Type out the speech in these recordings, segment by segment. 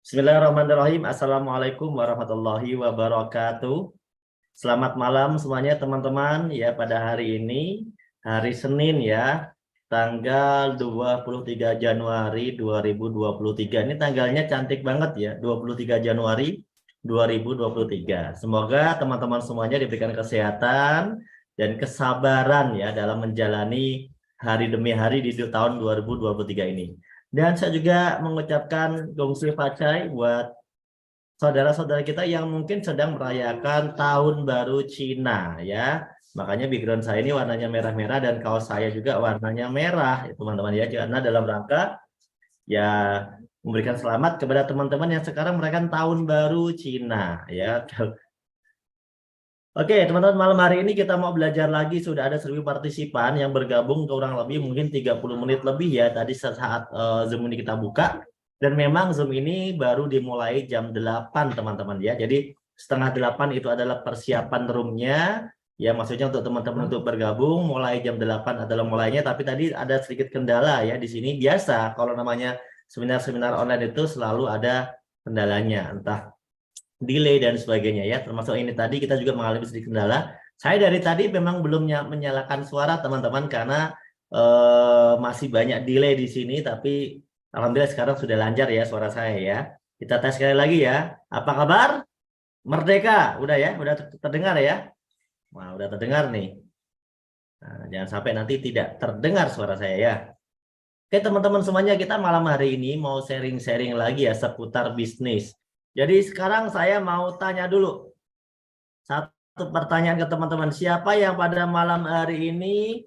Bismillahirrahmanirrahim. Assalamualaikum warahmatullahi wabarakatuh. Selamat malam semuanya teman-teman ya, pada hari ini hari Senin ya, tanggal 23 Januari 2023. Ini tanggalnya cantik banget ya, 23 Januari 2023. Semoga teman-teman semuanya diberikan kesehatan dan kesabaran ya dalam menjalani hari demi hari di tahun 2023 ini. Dan saya juga mengucapkan gongsi facai buat saudara-saudara kita yang mungkin sedang merayakan Tahun Baru Cina ya. Makanya background saya ini warnanya merah-merah dan kaos saya juga warnanya merah, teman-teman ya. Karena dalam rangka ya memberikan selamat kepada teman-teman yang sekarang merayakan Tahun Baru Cina ya. Oke, teman-teman, malam hari ini kita mau belajar lagi. Sudah ada 1.000 partisipan yang bergabung, kurang lebih mungkin 30 menit lebih ya tadi saat Zoom ini kita buka. Dan memang Zoom ini baru dimulai jam 8, teman-teman ya. Jadi setengah 8 itu adalah persiapan roomnya. Ya, maksudnya untuk teman-teman untuk bergabung mulai jam 8 adalah mulainya, tapi tadi ada sedikit kendala ya di sini. Biasa kalau namanya seminar-seminar online itu selalu ada kendalanya, entah delay dan sebagainya ya, termasuk ini tadi kita juga mengalami sedikit kendala. Saya dari tadi memang belum menyalakan suara teman-teman karena masih banyak delay di sini, tapi alhamdulillah sekarang sudah lancar ya suara saya ya. Kita tes sekali lagi ya. Apa kabar? Merdeka, udah ya, udah terdengar ya? Wah, udah terdengar nih. Nah, jangan sampai nanti tidak terdengar suara saya ya. Oke teman-teman semuanya, kita malam hari ini mau sharing-sharing lagi ya seputar bisnis. Jadi sekarang saya mau tanya dulu satu pertanyaan ke teman-teman. Siapa yang pada malam hari ini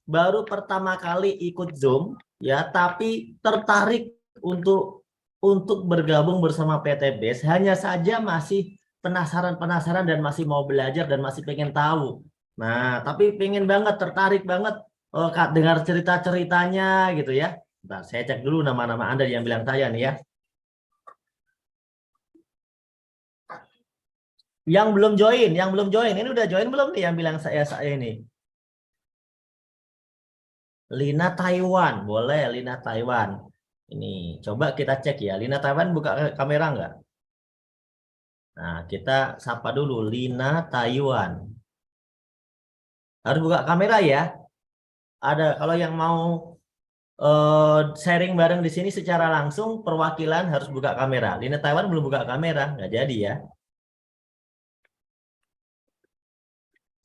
baru pertama kali ikut Zoom ya, tapi tertarik untuk bergabung bersama PT BES, hanya saja masih penasaran dan masih mau belajar dan masih pengen tahu. Nah, tapi pengen banget, tertarik banget dengar cerita-ceritanya gitu ya. Bentar, saya cek dulu nama-nama Anda yang bilang saya nih ya. Yang belum join. Ini udah join belum nih yang bilang saya ini? Lina Taiwan, boleh Lina Taiwan. Ini coba kita cek ya. Lina Taiwan buka kamera nggak? Nah, kita sapa dulu Lina Taiwan. Harus buka kamera ya. Ada kalau yang mau sharing bareng di sini secara langsung, perwakilan harus buka kamera. Lina Taiwan belum buka kamera, nggak jadi ya.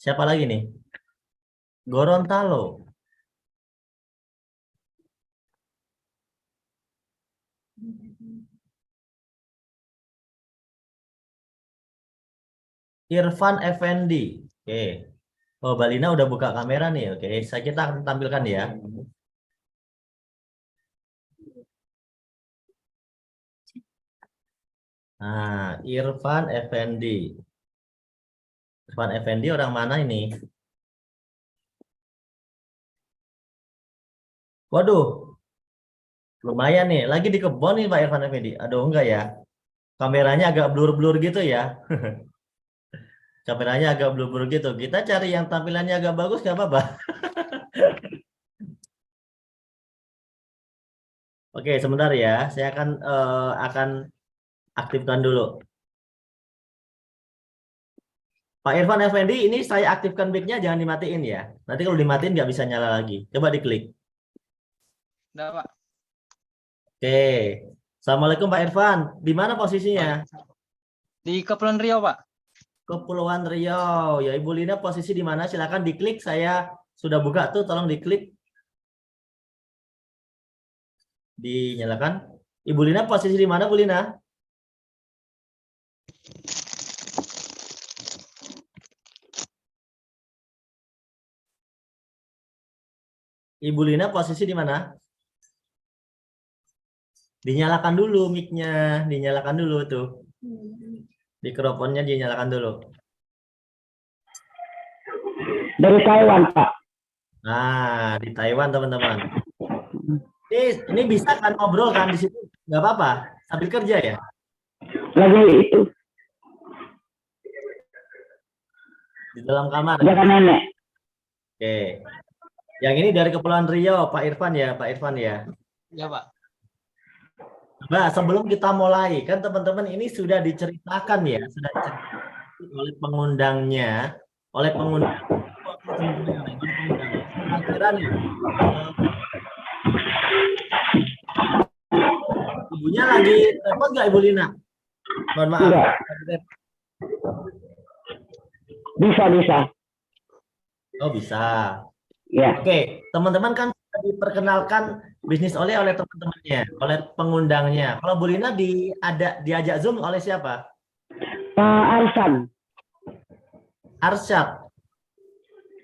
Siapa lagi nih? Gorontalo. Irfan Effendi. Oke. Oh, Balina udah buka kamera nih. Oke, kita akan tampilkan ya. Nah, Irfan Effendi. Irfan Effendi orang mana ini? Waduh, lumayan nih. Lagi di kebun nih Pak Irfan Effendi. Aduh, enggak ya. Kameranya agak blur-blur gitu ya. Kameranya agak blur-blur gitu. Kita cari yang tampilannya agak bagus, nggak apa-apa. Oke, sebentar ya. Saya akan aktifkan dulu. Pak Irfan Effendi, ini saya aktifkan mic-nya, jangan dimatiin ya. Nanti kalau dimatiin nggak bisa nyala lagi. Coba diklik. Udah, Pak. Oke. Assalamualaikum Pak Irfan. Di mana posisinya? Di Kepulauan Riau, Pak. Kepulauan Riau. Ya, Ibu Lina posisi di mana? Silakan diklik. Saya sudah buka tuh, tolong diklik. Dinyalakan. Ibu Lina posisi di mana, Bu Lina? Ibu Lina posisi di mana? Dinyalakan dulu mic-nya, dinyalakan dulu tuh. Mikrofonnya dinyalakan dulu. Dari Taiwan, Pak. Nah, di Taiwan teman-teman. Ini bisa kan ngobrol kan di situ? Nggak apa-apa, sambil kerja ya? Lagi itu. Di dalam kamar. Jaga nenek. Oke. Yang ini dari Kepulauan Riau, Pak Irfan ya, Pak Irfan ya. Ya, Pak. Nah, sebelum kita mulai, kan teman-teman ini sudah diceritakan ya, sudah diceritakan oleh pengundangnya, oleh pengundang, teman-teman yang lain, oleh pengundangnya. Kira-kira nih, ibunya lagi repot nggak Ibu Lina? Mohon maaf. Enggak. Bisa. Oh bisa. Ya. Oke, teman-teman kan sudah diperkenalkan bisnis oleh teman-temannya, oleh pengundangnya. Kalau Bu Lina diajak Zoom oleh siapa? Pak Arsan. Arsyad.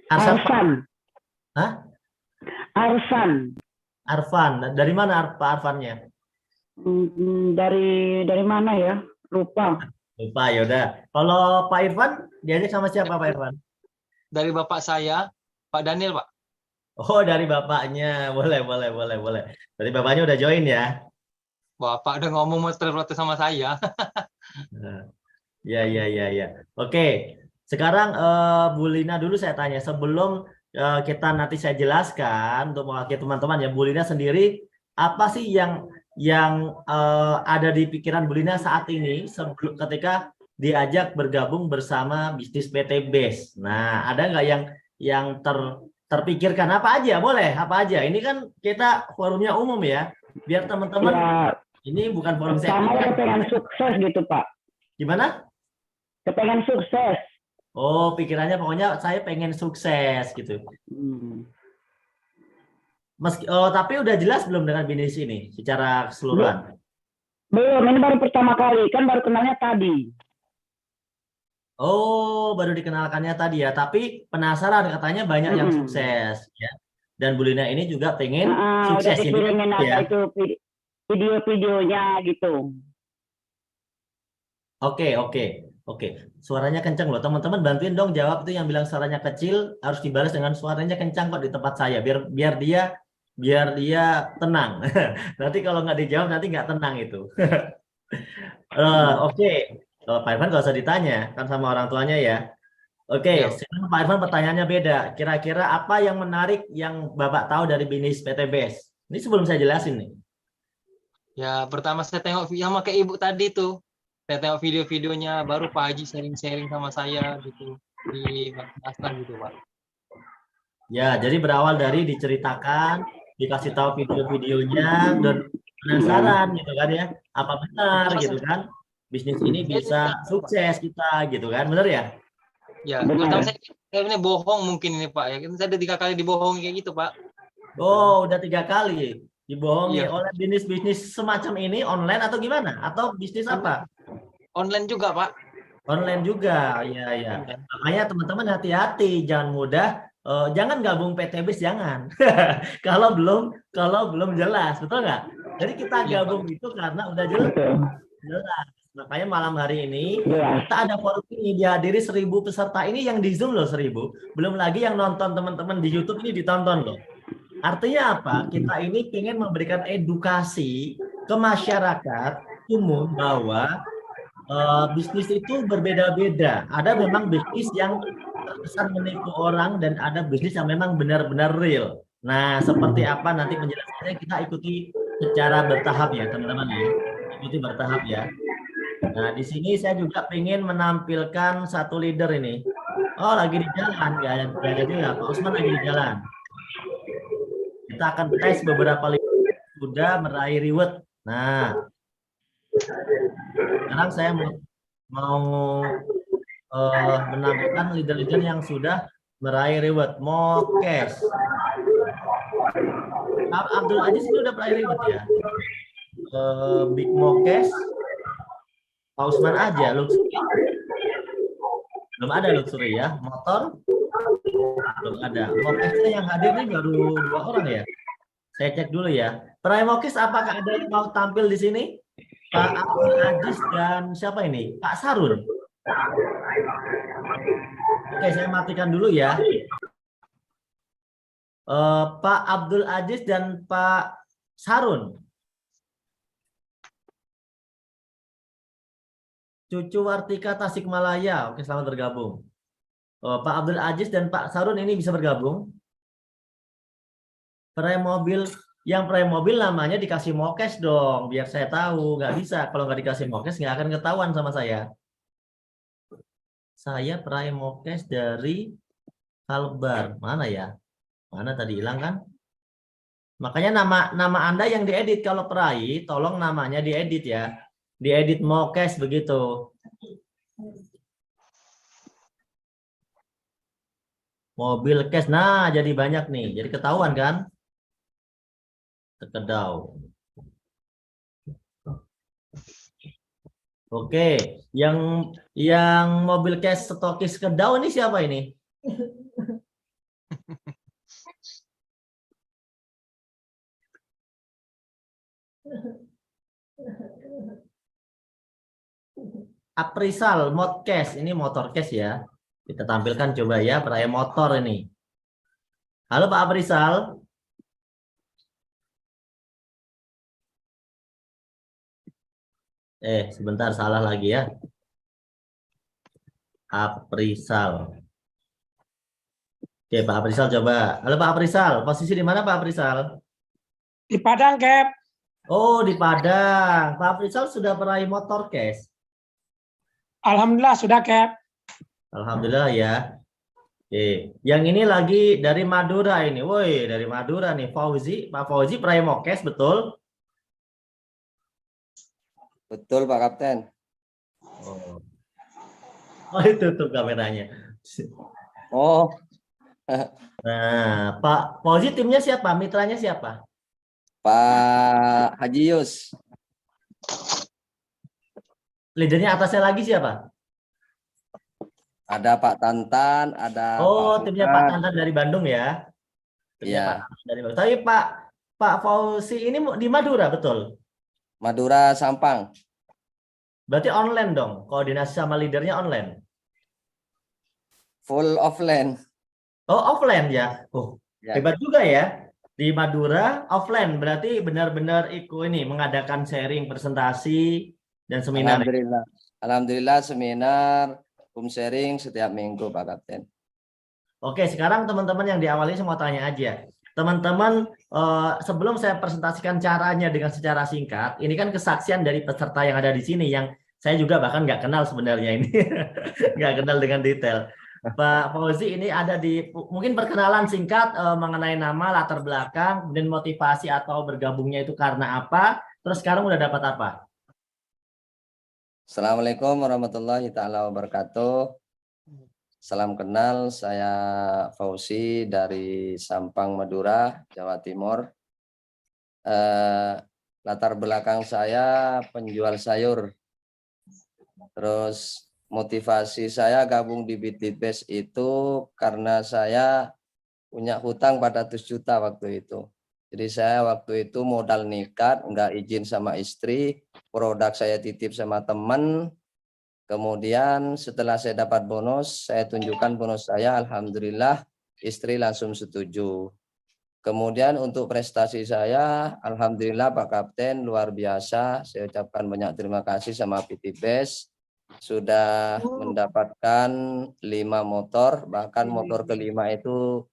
Arsyad Pak. Arsan. Hah? Arsan. Arfan. Dari mana Pak Arfannya? Dari mana ya? Lupa. Lupa ya udah. Kalau Pak Irfan diajak sama siapa Pak Irfan? Dari bapak saya, Pak Daniel, Pak. Oh, dari bapaknya. Boleh. Dari bapaknya udah join ya. Bapak udah ngomong mau protes sama saya. Nah, ya. Oke. Sekarang Bu Lina dulu saya tanya sebelum kita nanti saya jelaskan untuk mewakili teman-teman ya. Bu Lina sendiri apa sih yang ada di pikiran Bu Lina saat ini sebelum ketika diajak bergabung bersama bisnis PT Base. Nah, ada nggak yang terpikirkan apa aja? Boleh, apa aja? Ini kan kita forumnya umum ya. Biar teman-teman Ya, ini bukan forum sama saya. kepengen sukses gitu, Pak. Gimana? Kepengen sukses. Oh, pikirannya pokoknya saya pengen sukses gitu. Tapi udah jelas belum dengan bisnis ini secara keseluruhan? Belum, ini baru pertama kali. Kan baru kenalnya tadi. Oh, baru dikenalkannya tadi ya. Tapi penasaran katanya banyak yang sukses ya. Dan Bu Lina ini juga pengen Udah sukses ini dikirimin ya. itu video-videonya gitu. Oke. Suaranya kencang loh. Teman-teman bantuin dong jawab itu yang bilang suaranya kecil harus dibalas dengan suaranya kencang kok di tempat saya biar dia tenang. Nanti kalau nggak dijawab nanti nggak tenang itu. Oke. Kalau Pak Irfan nggak usah ditanya kan sama orang tuanya ya. Oke, Ya, sekarang Pak Irfan pertanyaannya beda. Kira-kira apa yang menarik yang Bapak tahu dari bisnis PT Base? Ini sebelum saya jelasin nih. ya pertama saya tengok sama kayak ibu tadi tuh. Saya tengok video-videonya, baru Pak Haji sharing-sharing sama saya gitu di Aslan gitu, Pak. Ya, jadi berawal dari diceritakan, dikasih tahu video-videonya, dan penasaran gitu kan ya. Apa benar Pertama gitu kan? Bisnis ini bisa sukses kita gitu kan, benar ya? Ya, pertama saya ini bohong mungkin ini Pak ya. Saya udah 3 kali dibohongi kayak gitu Pak. Oh, udah 3 kali dibohongi Iya. oleh bisnis semacam ini online atau gimana? Atau bisnis apa? Online juga Pak. Online juga, ya. Makanya teman-teman hati-hati, jangan mudah, jangan gabung PTBis, jangan. kalau belum jelas, betul nggak? Jadi kita Iya, gabung Pak. itu karena udah jelas. Makanya malam hari ini Jelas. kita ada forum ini dihadiri 1.000 peserta ini yang di Zoom loh 1.000. Belum lagi yang nonton teman-teman di YouTube ini ditonton loh. Artinya apa? Kita ini ingin memberikan edukasi ke masyarakat umum bahwa bisnis itu berbeda-beda. Ada memang bisnis yang terkesan menipu orang dan ada bisnis yang memang benar-benar real. Nah, seperti apa nanti penjelasannya kita ikuti secara bertahap ya, teman-teman ya. Ikuti bertahap ya. Nah, di sini saya juga ingin menampilkan satu leader ini. Oh, lagi di jalan, nggak jadi lah. Pak Usman lagi di jalan. Kita akan tes beberapa leader sudah meraih reward. Nah, sekarang saya mau menampilkan leader-leader yang sudah meraih reward. Mokes. Abdul Aziz ini udah meraih reward ya. Big Mokes. Pak Usman aja, Luxury. Belum ada Luxury ya. Motor belum ada. Mokesnya yang hadir ini baru 2 orang ya. Saya cek dulu ya. Peraih Mokes apakah ada yang mau tampil di sini? Pak Abdul Aziz dan siapa ini? Pak Sarun. Oke, saya matikan dulu ya. Pak Abdul Aziz dan Pak Sarun. Cucu Wartika Tasikmalaya. Oke, selamat bergabung. Pak Abdul Aziz dan Pak Sarun ini bisa bergabung. Peraih mobil Yang peraih mobil namanya dikasih mokes dong, biar saya tahu. Nggak bisa, kalau nggak dikasih mokes nggak akan ketahuan sama saya. Saya peraih mokes dari Kalbar. Mana ya? Mana tadi hilang kan? Makanya nama Anda yang diedit kalau peraih, tolong namanya diedit ya. Diedit mokes begitu. Mobil cash. Nah, jadi banyak nih. Jadi ketahuan kan? Sekedau. Oke, yang mobil cash stokis Kedau ini siapa ini? Aprisal Modcast, ini motor cash ya. Kita tampilkan coba ya, peraih motor ini. Halo Pak Aprisal. Sebentar salah lagi ya. Aprisal. Oke, Pak Aprisal coba. Halo Pak Aprisal, posisi di mana Pak Aprisal? Di Padang, Cap. Oh, di Padang. Pak Aprisal sudah peraih motor cash. Alhamdulillah sudah, Cap. Alhamdulillah ya. Oke, yang ini lagi dari Madura ini. Woi, dari Madura nih, Fauzi. Pak Fauzi peraih mokes, betul? Betul Pak Kapten. Oh, oh itu tuh kameranya. Oh, Nah, Pak Fauzi timnya siapa? Mitranya siapa? Pak Haji Yus. Leadernya atasnya lagi siapa? Ada Pak Tantan, ada Oh, Pak timnya Pak Fuad. Tantan dari Bandung ya. Timnya Pak Iya, Tantan dari Bandung. Tapi Pak Fauzi ini di Madura, betul? Madura Sampang. Berarti online dong. Koordinasi sama leadernya online. Full offline. Oh, offline ya. Oh, Ya. hebat juga ya. Di Madura offline berarti benar-benar ini mengadakan sharing presentasi dan seminar. Alhamdulillah. Alhamdulillah seminar, sharing setiap minggu Pak Kapten. Oke, sekarang teman-teman yang di awal ini saya mau tanya aja. Teman-teman, sebelum saya presentasikan caranya dengan secara singkat, ini kan kesaksian dari peserta yang ada di sini yang saya juga bahkan nggak kenal sebenarnya ini, nggak kenal dengan detail. Pak Fauzi ini ada di mungkin perkenalan singkat mengenai nama, latar belakang, kemudian motivasi atau bergabungnya itu karena apa, terus sekarang udah dapat apa? Assalamualaikum warahmatullahi taala wabarakatuh. Salam kenal, saya Fauzi dari Sampang, Madura, Jawa Timur. Latar belakang saya penjual sayur. Terus motivasi saya gabung di Bitbitbest itu karena saya punya hutang 400 juta waktu itu. Jadi saya waktu itu modal nekat, nggak izin sama istri, produk saya titip sama teman. Kemudian setelah saya dapat bonus, saya tunjukkan bonus saya, alhamdulillah istri langsung setuju. Kemudian untuk prestasi saya, alhamdulillah Pak Kapten luar biasa. Saya ucapkan banyak terima kasih sama Bitbitbest. Sudah mendapatkan 5 motor, bahkan motor kelima itu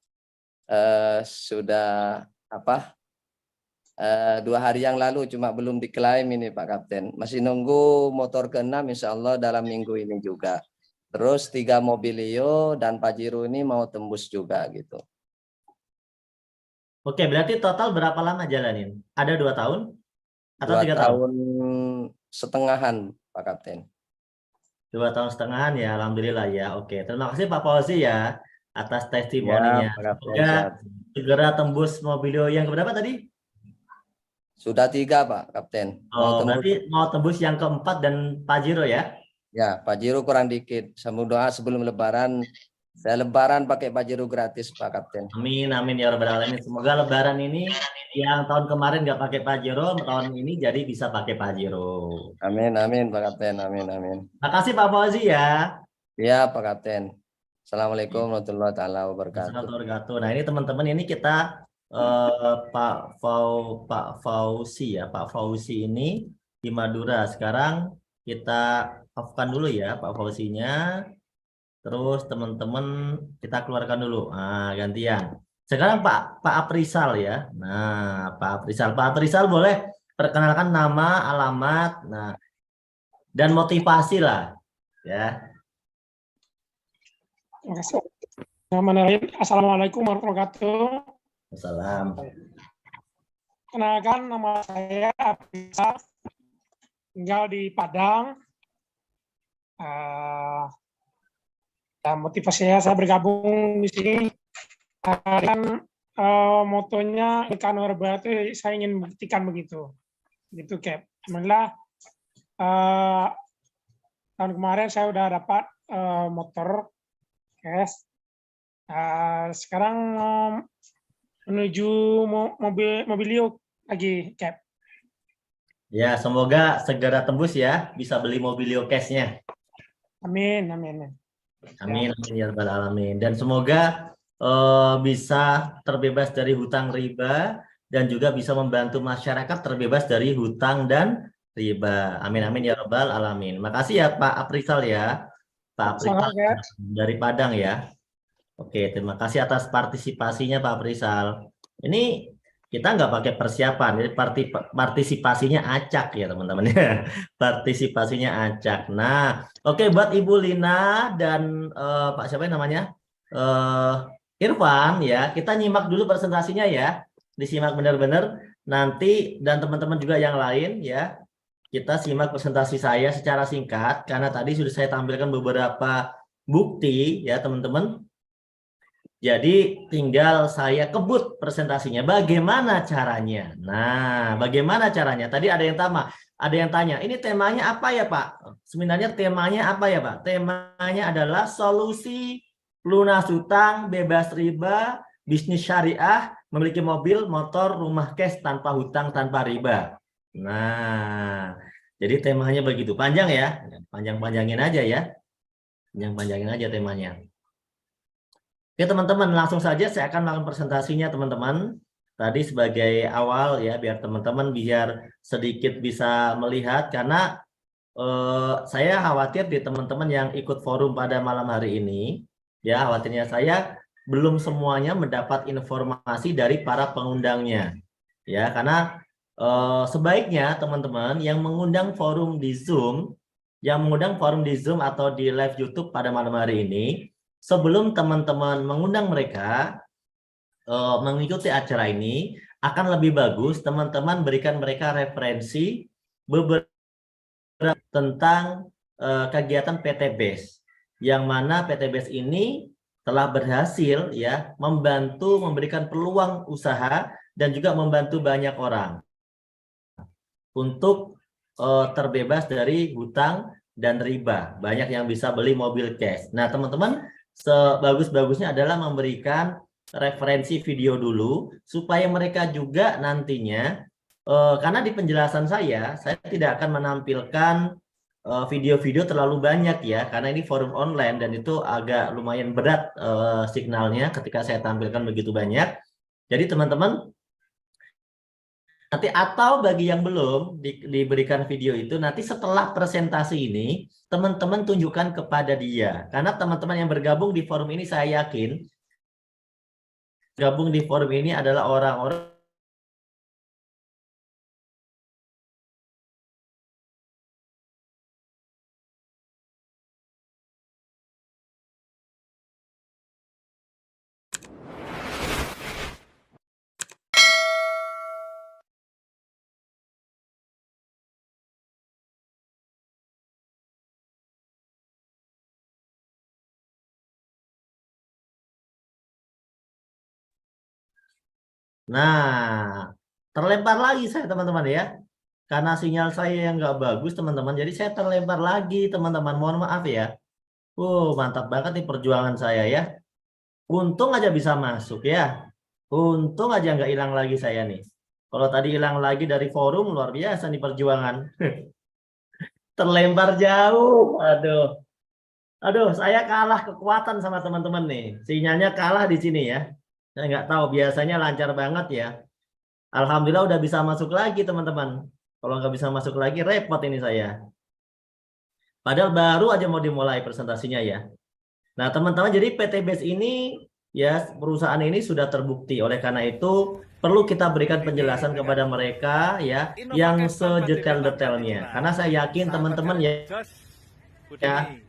sudah 2 hari yang lalu, cuma belum diklaim ini Pak Kapten. Masih nunggu motor ke-6 insya Allah dalam minggu ini juga. Terus 3 Mobilio dan Pajero ini mau tembus juga gitu. Oke, berarti total berapa lama jalanin? Ada 2 tahun atau 2 3 tahun? tahun setengahan Pak Kapten. 2 tahun setengahan ya, alhamdulillah ya. Oke, terima kasih Pak Fauzi ya atas Ya testimoninya. Pak Kapten, Semoga siap. segera tembus Mobilio yang keberapa tadi? Sudah 3 Pak Kapten. Mau Oh, tembus. berarti mau tembus yang keempat dan Pajero ya? Ya Pajero kurang dikit. Saya doa sebelum Lebaran, saya Lebaran pakai Pajero gratis Pak Kapten. Amin, amin ya rabbal alamin. Semoga Lebaran ini yang tahun kemarin nggak pakai Pajero, tahun ini jadi bisa pakai Pajero. Amin, amin Pak Kapten, amin, amin. Makasih Pak Fauzi ya. Ya Pak Kapten. Assalamualaikum warahmatullahi taala wabarakatuh. Assalamualaikum warahmatullahi wabarakatuh. Nah ini teman-teman ini kita Pak Fauzi ya, Pak Fauzi ini di Madura. Sekarang kita off-kan dulu ya Pak Fauzinya. Terus teman-teman kita keluarkan dulu. Nah, gantian. Sekarang Pak Aprisal ya. Nah, Pak Aprisal boleh perkenalkan nama, alamat, nah, dan motivasi lah, ya. Terima kasih. Assalamualaikum warahmatullahi wabarakatuh. Salam. Kenalkan, nama saya Aprisal, tinggal di Padang. Dan motivasi saya bergabung di sini kan motonya ikan Orba itu saya ingin buktikan begitu. Gitu, Cap. Alhamdulillah tahun kemarin saya udah dapat motor cash. Sekarang menuju mobilio lagi, Cap. Ya, semoga segera tembus ya, bisa beli Mobilio Cash-nya. Amin, amin. Amin, amin ya rabbal alamin. Dan semoga bisa terbebas dari hutang riba dan juga bisa membantu masyarakat terbebas dari hutang dan riba. Amin, amin ya rabbal alamin. Makasih ya Pak Aprisal ya. Pak Aprisal dari Padang ya. Oke, terima kasih atas partisipasinya Pak Aprisal. Ini kita nggak pakai persiapan, jadi partisipasinya acak ya teman-teman ya. Partisipasinya acak. Nah, oke, buat Ibu Lina dan Pak siapa namanya? Irfan ya, kita nyimak dulu presentasinya ya. Disimak benar-benar nanti, dan teman-teman juga yang lain ya. Kita simak presentasi saya secara singkat karena tadi sudah saya tampilkan beberapa bukti ya teman-teman. Jadi tinggal saya kebut presentasinya. Bagaimana caranya? Nah, bagaimana caranya? Tadi ada yang tanya, ini temanya apa ya Pak? Sebenarnya temanya apa ya Pak? Temanya adalah solusi lunas hutang, bebas riba, bisnis syariah, memiliki mobil, motor, rumah cash tanpa hutang, tanpa riba. Nah, jadi temanya begitu. Panjang ya? Panjang-panjangin aja ya. Panjang-panjangin aja temanya. Oke teman-teman, langsung saja saya akan melakukan presentasinya teman-teman. Tadi sebagai awal ya, biar teman-teman biar sedikit bisa melihat, karena saya khawatir di teman-teman yang ikut forum pada malam hari ini, ya khawatirnya saya belum semuanya mendapat informasi dari para pengundangnya. Ya, karena sebaiknya teman-teman yang mengundang forum di Zoom, atau di live YouTube pada malam hari ini, sebelum teman-teman mengundang mereka mengikuti acara ini, akan lebih bagus teman-teman berikan mereka referensi beberapa tentang kegiatan PT BES, yang mana PT BES ini telah berhasil ya membantu memberikan peluang usaha dan juga membantu banyak orang untuk terbebas dari hutang dan riba. Banyak yang bisa beli mobil cash. Nah, teman-teman, sebagus-bagusnya adalah memberikan referensi video dulu supaya mereka juga nantinya karena di penjelasan saya tidak akan menampilkan video-video terlalu banyak ya, karena ini forum online dan itu agak lumayan berat signalnya ketika saya tampilkan begitu banyak. Jadi teman-teman nanti, atau bagi yang belum diberikan video itu, nanti setelah presentasi ini teman-teman tunjukkan kepada dia, karena teman-teman yang bergabung di forum ini saya yakin gabung di forum ini adalah orang-orang Nah, terlempar lagi saya teman-teman ya. Karena sinyal saya yang nggak bagus teman-teman, jadi saya terlempar lagi teman-teman. Mohon maaf ya. Mantap banget nih perjuangan saya ya. Untung aja bisa masuk ya. Untung aja nggak hilang lagi saya nih. Kalau tadi hilang lagi dari forum, luar biasa nih perjuangan. Terlempar jauh. Aduh, saya kalah kekuatan sama teman-teman nih. Sinyalnya kalah di sini ya. Saya nggak tahu, biasanya lancar banget ya. Alhamdulillah udah bisa masuk lagi teman-teman. Kalau nggak bisa masuk lagi repot ini saya. Padahal baru aja mau dimulai presentasinya ya. Nah teman-teman, jadi PT BES ini ya perusahaan ini sudah terbukti. Oleh karena itu perlu kita berikan penjelasan kepada mereka ya yang sedetail-detailnya. Karena saya yakin teman-teman ya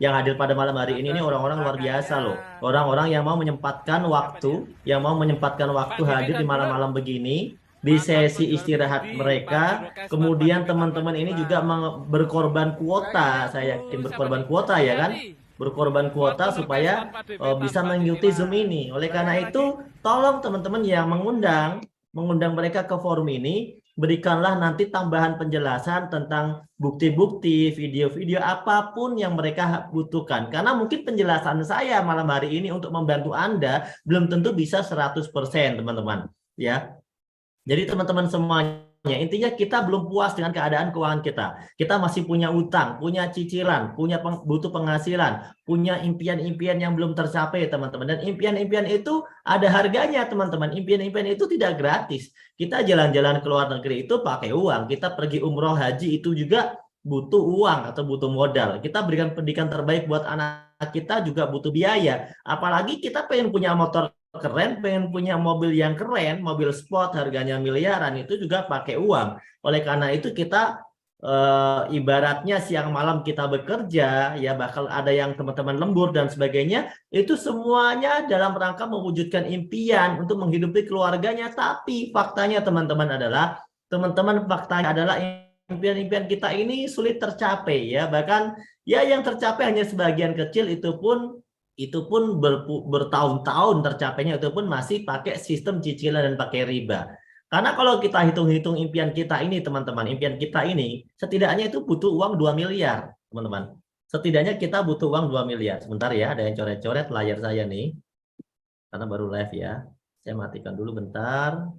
yang hadir pada malam hari ini orang-orang luar biasa loh. Orang-orang yang mau menyempatkan waktu hadir di malam-malam begini di sesi istirahat mereka. Kemudian teman-teman ini juga berkorban kuota, saya yakin berkorban kuota ya kan? Berkorban kuota supaya bisa mengikuti Zoom ini. Oleh karena itu, tolong teman-teman yang mengundang mereka ke forum ini, berikanlah nanti tambahan penjelasan tentang bukti-bukti, video-video apapun yang mereka butuhkan. Karena mungkin penjelasan saya malam hari ini untuk membantu Anda belum tentu bisa 100%, teman-teman. Ya. Jadi teman-teman semuanya, intinya kita belum puas dengan keadaan keuangan kita. Kita masih punya utang, punya cicilan, butuh penghasilan, punya impian-impian yang belum tercapai, teman-teman. Dan impian-impian itu ada harganya, teman-teman. Impian-impian itu tidak gratis. Kita jalan-jalan ke luar negeri itu pakai uang. Kita pergi umroh haji itu juga butuh uang atau butuh modal. Kita berikan pendidikan terbaik buat anak kita juga butuh biaya. Apalagi kita pengen punya motor keren, pengen punya mobil yang keren, mobil sport harganya miliaran, itu juga pakai uang. Oleh karena itu kita ibaratnya siang malam kita bekerja, ya bakal ada yang teman-teman lembur dan sebagainya, itu semuanya dalam rangka mewujudkan impian untuk menghidupi keluarganya. Tapi faktanya teman-teman adalah impian-impian kita ini sulit tercapai ya, bahkan ya yang tercapai hanya sebagian kecil, itu pun bertahun-tahun tercapainya, itu pun masih pakai sistem cicilan dan pakai riba. Karena kalau kita hitung-hitung impian kita ini, teman-teman, impian kita ini setidaknya itu butuh uang 2 miliar, teman-teman. Setidaknya kita butuh uang 2 miliar. Sebentar ya, ada yang coret-coret layar saya nih. Karena baru live ya. Saya matikan dulu bentar.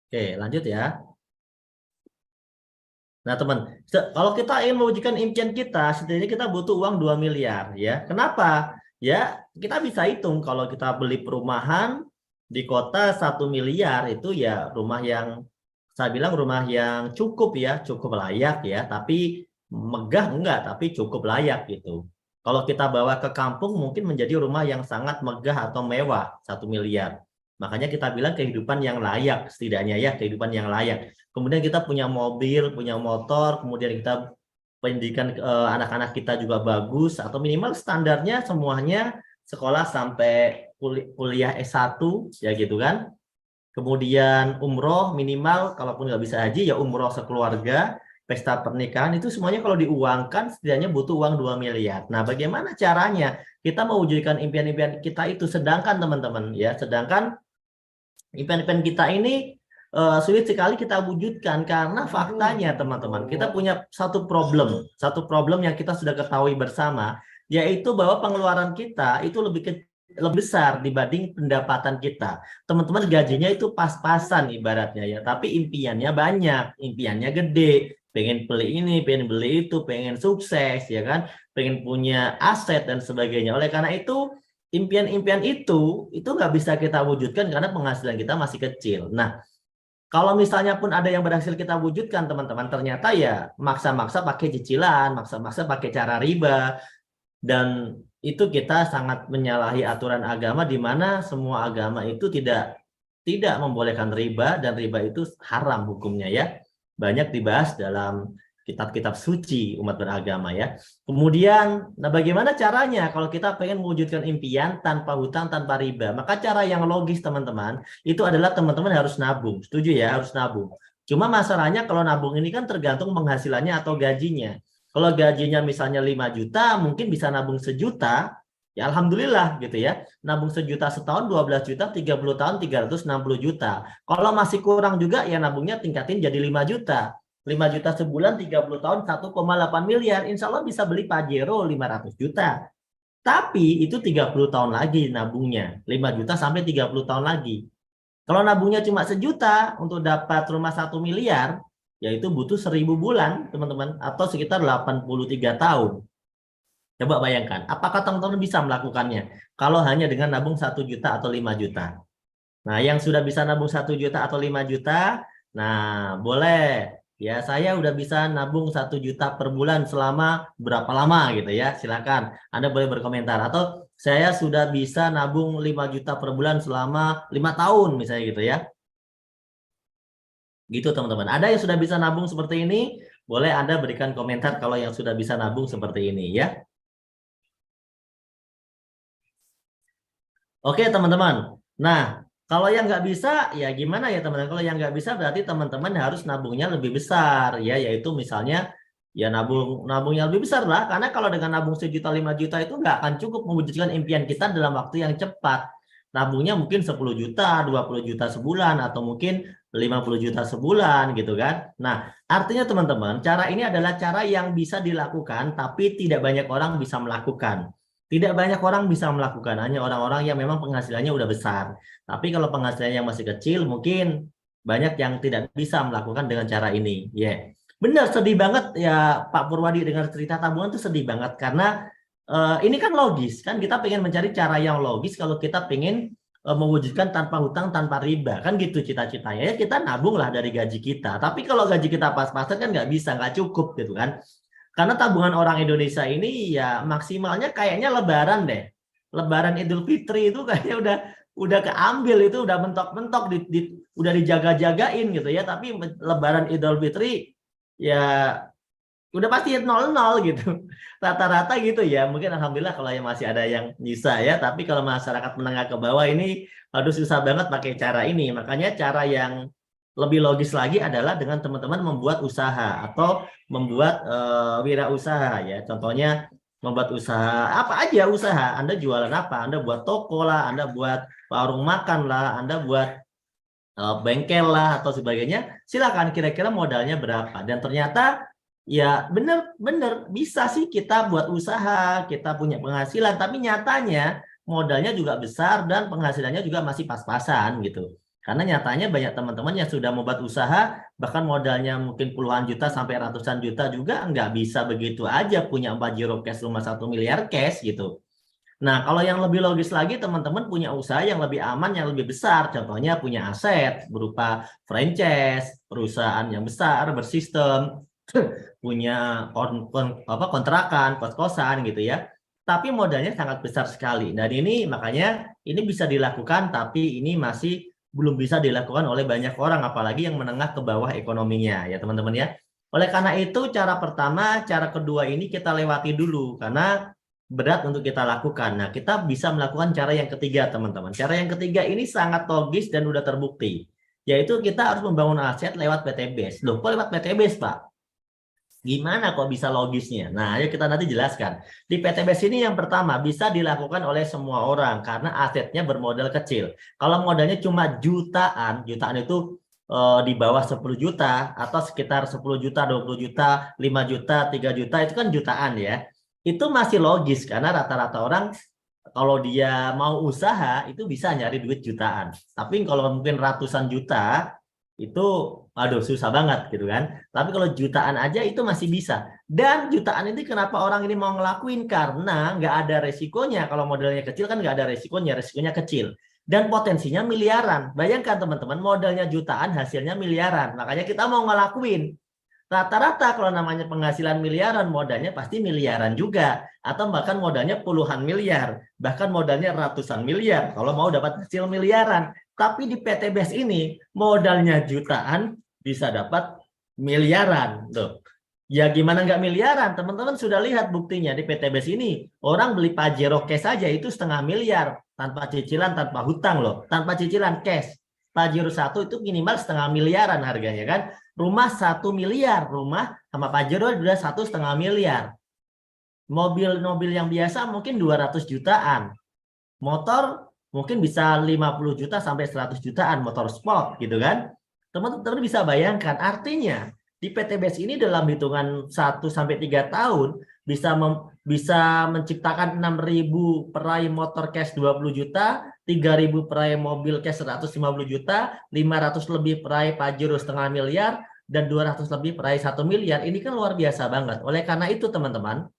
Oke, lanjut ya. Nah, teman, kalau kita ingin mewujudkan impian kita, setidaknya kita butuh uang 2 miliar ya. Kenapa? Ya, kita bisa hitung kalau kita beli perumahan di kota 1 miliar itu ya rumah yang saya bilang rumah yang cukup ya, cukup layak ya, tapi megah enggak, tapi cukup layak gitu. Kalau kita bawa ke kampung mungkin menjadi rumah yang sangat megah atau mewah, 1 miliar. Makanya kita bilang kehidupan yang layak, setidaknya ya, kehidupan yang layak. Kemudian kita punya mobil, punya motor, kemudian kita pendidikan anak-anak kita juga bagus, atau minimal standarnya semuanya sekolah sampai kuliah S1, ya gitu kan. Kemudian umroh minimal, kalaupun nggak bisa haji, ya umroh sekeluarga, pesta pernikahan, itu semuanya kalau diuangkan setidaknya butuh uang 2 miliar. Nah, bagaimana caranya kita mewujudkan impian-impian kita itu, sedangkan teman-teman, ya, sedangkan impian-impian kita ini sulit sekali kita wujudkan karena faktanya teman-teman kita punya satu problem yang kita sudah ketahui bersama, yaitu bahwa pengeluaran kita itu lebih besar dibanding pendapatan kita. Teman-teman gajinya itu pas-pasan ibaratnya ya, tapi impiannya banyak, impiannya gede, pengen beli ini, pengen beli itu, pengen sukses ya kan, pengen punya aset dan sebagainya. Oleh karena itu impian-impian itu nggak bisa kita wujudkan karena penghasilan kita masih kecil. Nah, kalau misalnya pun ada yang berhasil kita wujudkan, teman-teman, ternyata ya maksa-maksa pakai cicilan, maksa-maksa pakai cara riba, dan itu kita sangat menyalahi aturan agama, di mana semua agama itu tidak membolehkan riba, dan riba itu haram hukumnya ya. Banyak dibahas dalam kitab-kitab suci umat beragama ya. Kemudian, nah bagaimana caranya kalau kita pengen mewujudkan impian tanpa hutang, tanpa riba? Maka cara yang logis teman-teman, itu adalah teman-teman harus nabung. Setuju ya, harus nabung. Cuma masalahnya kalau nabung ini kan tergantung penghasilannya atau gajinya. Kalau gajinya misalnya 5 juta, mungkin bisa nabung 1 juta, ya alhamdulillah gitu ya. Nabung 1 juta setahun 12 juta, 30 tahun 360 juta. Kalau masih kurang juga ya nabungnya tingkatin jadi 5 juta. 5 juta sebulan, 30 tahun, 1,8 miliar. Insya Allah bisa beli Pajero 500 juta. Tapi itu 30 tahun lagi nabungnya. 5 juta sampai 30 tahun lagi. Kalau nabungnya cuma 1 juta untuk dapat rumah 1 miliar, yaitu butuh 1000 bulan, teman-teman. Atau sekitar 83 tahun. Coba bayangkan, apakah teman-teman bisa melakukannya? Kalau hanya dengan nabung 1 juta atau 5 juta. Nah, yang sudah bisa nabung 1 juta atau 5 juta, nah boleh. Ya, saya udah bisa nabung 1 juta per bulan selama berapa lama gitu ya. Silakan, Anda boleh berkomentar. Atau saya sudah bisa nabung 5 juta per bulan selama 5 tahun misalnya gitu ya. Gitu teman-teman. Ada yang sudah bisa nabung seperti ini? Boleh Anda berikan komentar kalau yang sudah bisa nabung seperti ini ya. Oke teman-teman. Nah, kalau yang nggak bisa, ya gimana ya teman-teman? Kalau yang nggak bisa berarti teman-teman harus nabungnya lebih besar ya, yaitu misalnya ya nabungnya lebih besar lah. Karena kalau dengan nabung 1 juta 5 juta itu nggak akan cukup mewujudkan impian kita dalam waktu yang cepat. Nabungnya mungkin 10 juta, 20 juta sebulan, atau mungkin 50 juta sebulan gitu kan. Nah, artinya teman-teman, cara ini adalah cara yang bisa dilakukan, tapi tidak banyak orang bisa melakukan. Tidak banyak orang bisa melakukan, hanya orang-orang yang memang penghasilannya udah besar. Tapi kalau penghasilannya yang masih kecil, mungkin banyak yang tidak bisa melakukan dengan cara ini. Ya, benar, sedih banget ya Pak Purwadi dengar cerita tabungan tuh sedih banget karena ini kan logis kan, kita pengen mencari cara yang logis kalau kita pengen mewujudkan tanpa hutang tanpa riba kan gitu cita-citanya ya, kita nabung lah dari gaji kita. Tapi kalau gaji kita pas-pasan kan nggak bisa, nggak cukup gitu kan. Karena tabungan orang Indonesia ini ya maksimalnya kayaknya Lebaran deh. Lebaran Idul Fitri itu kayaknya udah keambil, itu udah mentok-mentok udah dijaga-jagain gitu ya. Tapi Lebaran Idul Fitri ya udah pasti 0-0 gitu. Rata-rata gitu ya. Mungkin alhamdulillah kalau yang masih ada yang nyisa ya. Tapi kalau masyarakat menengah ke bawah ini aduh susah banget pakai cara ini. Makanya cara yang lebih logis lagi adalah dengan teman-teman membuat usaha atau membuat wirausaha ya. Contohnya membuat usaha apa aja usaha. Anda jualan apa? Anda buat toko lah, Anda buat warung makan lah, Anda buat bengkel lah atau sebagainya. Silakan, kira-kira modalnya berapa? Dan ternyata ya bener-bener bisa sih kita buat usaha, kita punya penghasilan, tapi nyatanya modalnya juga besar dan penghasilannya juga masih pas-pasan gitu. Karena nyatanya banyak teman-teman yang sudah membuat usaha, bahkan modalnya mungkin puluhan juta sampai ratusan juta juga nggak bisa begitu aja punya 4 zero cash rumah 1 miliar cash gitu. Nah, kalau yang lebih logis lagi, teman-teman punya usaha yang lebih aman, yang lebih besar. Contohnya punya aset berupa franchise, perusahaan yang besar, bersistem, punya kontrakan, kos-kosan gitu ya. Tapi modalnya sangat besar sekali. Dan ini makanya ini bisa dilakukan, tapi ini masih belum bisa dilakukan oleh banyak orang, apalagi yang menengah ke bawah ekonominya ya teman-teman ya. Oleh karena itu cara pertama, cara kedua ini kita lewati dulu karena berat untuk kita lakukan. Nah, kita bisa melakukan cara yang ketiga teman-teman. Cara yang ketiga ini sangat logis dan udah terbukti. Yaitu kita harus membangun aset lewat PTBAS. Loh, kok lewat PTBAS, Pak? Gimana kok bisa logisnya? Nah, ayo kita nanti jelaskan. Di PTBAS ini yang pertama bisa dilakukan oleh semua orang karena asetnya bermodal kecil. Kalau modalnya cuma jutaan itu di bawah 10 juta atau sekitar 10 juta, 20 juta, 5 juta, 3 juta itu kan jutaan ya. Itu masih logis karena rata-rata orang kalau dia mau usaha itu bisa nyari duit jutaan. Tapi kalau mungkin ratusan juta itu aduh susah banget gitu kan. Tapi kalau jutaan aja itu masih bisa. Dan jutaan ini kenapa orang ini mau ngelakuin? Karena nggak ada resikonya. Kalau modalnya kecil kan nggak ada resikonya kecil. Dan potensinya miliaran. Bayangkan teman-teman, modalnya jutaan, hasilnya miliaran. Makanya kita mau ngelakuin. Rata-rata kalau namanya penghasilan miliaran, modalnya pasti miliaran juga. Atau bahkan modalnya puluhan miliar. Bahkan modalnya ratusan miliar. Kalau mau dapat hasil miliaran. Tapi di PTBAS ini modalnya jutaan bisa dapat miliaran. Tuh. Ya gimana nggak miliaran? Teman-teman sudah lihat buktinya di PTBAS ini. Orang beli Pajero cash saja itu 1,5 miliar. Tanpa cicilan, tanpa hutang loh. Tanpa cicilan cash. Pajero 1 itu minimal 1,5 miliaran harganya kan. Rumah 1 miliar. Rumah sama Pajero sudah 1,5 miliar. Mobil yang biasa mungkin 200 jutaan. Motor mungkin bisa 50 juta sampai 100 jutaan motor sport gitu kan. Teman-teman bisa bayangkan artinya di PTBAS ini dalam hitungan 1 sampai 3 tahun bisa menciptakan 6.000 peraih motor cash 20 juta, 3.000 peraih mobil cash 150 juta, 500 lebih peraih Pajero 1,5 miliar dan 200 lebih peraih 1 miliar. Ini kan luar biasa banget. Oleh karena itu teman-teman,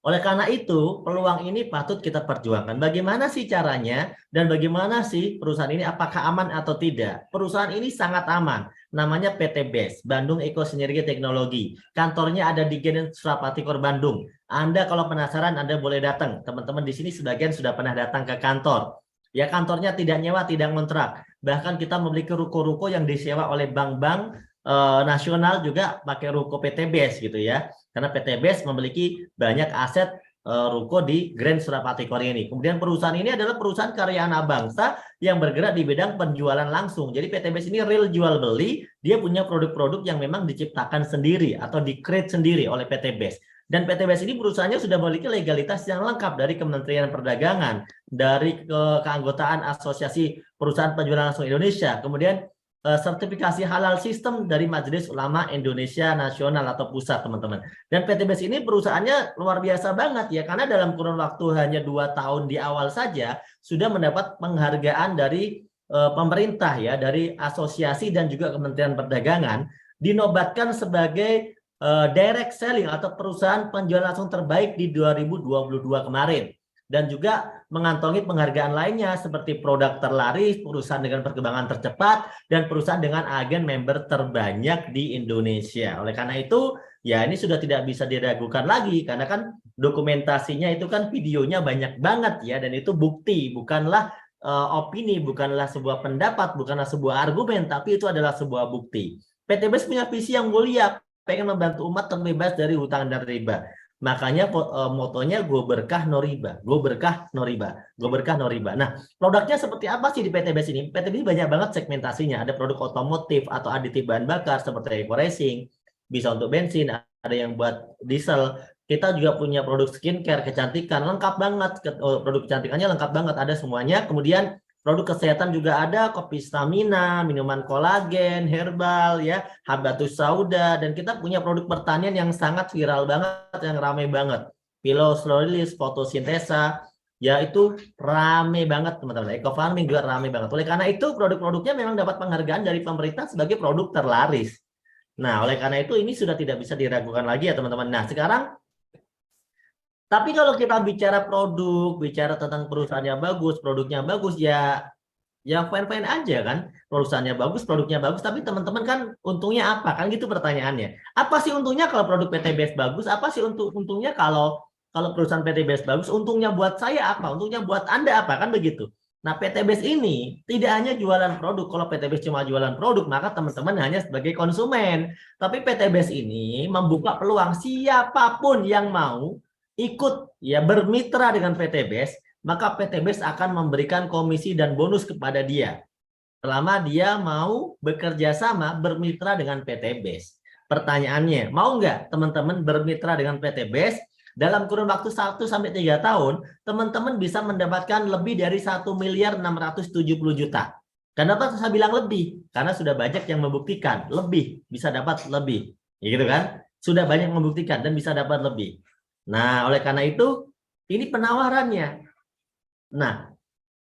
Oleh karena itu, peluang ini patut kita perjuangkan. Bagaimana sih caranya dan bagaimana sih perusahaan ini apakah aman atau tidak? Perusahaan ini sangat aman. Namanya PT BES, Bandung Eko Sinergi Teknologi. Kantornya ada di Gen Surapati Kor Bandung. Anda kalau penasaran Anda boleh datang. Teman-teman di sini sebagian sudah pernah datang ke kantor. Ya, kantornya tidak nyewa, tidak ngontrak. Bahkan kita memiliki ruko-ruko yang disewa oleh bank-bank nasional juga pakai ruko PT BES gitu ya. Karena PT BES memiliki banyak aset ruko di Grand Surapati Kor ini. Kemudian perusahaan ini adalah perusahaan karya anak bangsa yang bergerak di bidang penjualan langsung. Jadi PT BES ini real jual beli, dia punya produk-produk yang memang diciptakan sendiri atau di-create sendiri oleh PT BES. Dan PT BES ini perusahaannya sudah memiliki legalitas yang lengkap dari Kementerian Perdagangan, dari keanggotaan Asosiasi Perusahaan Penjualan Langsung Indonesia, kemudian sertifikasi halal sistem dari Majelis Ulama Indonesia Nasional atau pusat, teman-teman. Dan PT BES ini perusahaannya luar biasa banget ya, karena dalam kurun waktu hanya 2 tahun di awal saja sudah mendapat penghargaan dari pemerintah ya, dari asosiasi dan juga Kementerian Perdagangan, dinobatkan sebagai direct selling atau perusahaan penjualan langsung terbaik di 2022 kemarin. Dan juga mengantongi penghargaan lainnya seperti produk terlaris, perusahaan dengan perkembangan tercepat, dan perusahaan dengan agen member terbanyak di Indonesia. Oleh karena itu, ya ini sudah tidak bisa diragukan lagi, karena kan dokumentasinya itu kan videonya banyak banget ya, dan itu bukti, bukanlah opini, bukanlah sebuah pendapat, bukanlah sebuah argumen, tapi itu adalah sebuah bukti. PT BES punya visi yang mulia, pengen membantu umat terbebas dari hutang dan riba. Makanya motonya go berkah no riba, go berkah no riba, go berkah no riba. Nah, produknya seperti apa sih di PT BES ini? PT BES banyak banget segmentasinya. Ada produk otomotif atau aditif bahan bakar seperti eco racing, bisa untuk bensin, ada yang buat diesel. Kita juga punya produk skincare, kecantikan, lengkap banget. Produk kecantikannya lengkap banget, ada semuanya. Kemudian produk kesehatan juga ada, kopi stamina, minuman kolagen, herbal, ya, habatus sauda, dan kita punya produk pertanian yang sangat viral banget, yang ramai banget. Piloslorilis, fotosintesa, ya itu rame banget teman-teman. Eco farming juga rame banget. Oleh karena itu produk-produknya memang dapat penghargaan dari pemerintah sebagai produk terlaris. Nah, oleh karena itu ini sudah tidak bisa diragukan lagi ya teman-teman. Nah, sekarang tapi kalau kita bicara produk, bicara tentang perusahaannya bagus, produknya bagus, ya fine-fine aja kan. Perusahaannya bagus, produknya bagus, tapi teman-teman kan untungnya apa? Kan gitu pertanyaannya. Apa sih untungnya kalau produk PT BES bagus? Apa sih untungnya kalau perusahaan PT BES bagus? Untungnya buat saya apa? Untungnya buat Anda apa? Kan begitu. Nah, PT BES ini tidak hanya jualan produk. Kalau PT BES cuma jualan produk, maka teman-teman hanya sebagai konsumen. Tapi PT BES ini membuka peluang siapapun yang mau ikut ya bermitra dengan PT BES, maka PT BES akan memberikan komisi dan bonus kepada dia selama dia mau bekerja sama bermitra dengan PT BES. Pertanyaannya, mau nggak teman-teman bermitra dengan PT BES? Dalam kurun waktu 1 sampai 3 tahun, teman-teman bisa mendapatkan lebih dari 1.670 juta. Kenapa saya bilang lebih? Karena sudah banyak yang membuktikan lebih, bisa dapat lebih. Ya gitu kan? Sudah banyak membuktikan dan bisa dapat lebih. Nah, oleh karena itu, ini penawarannya. Nah,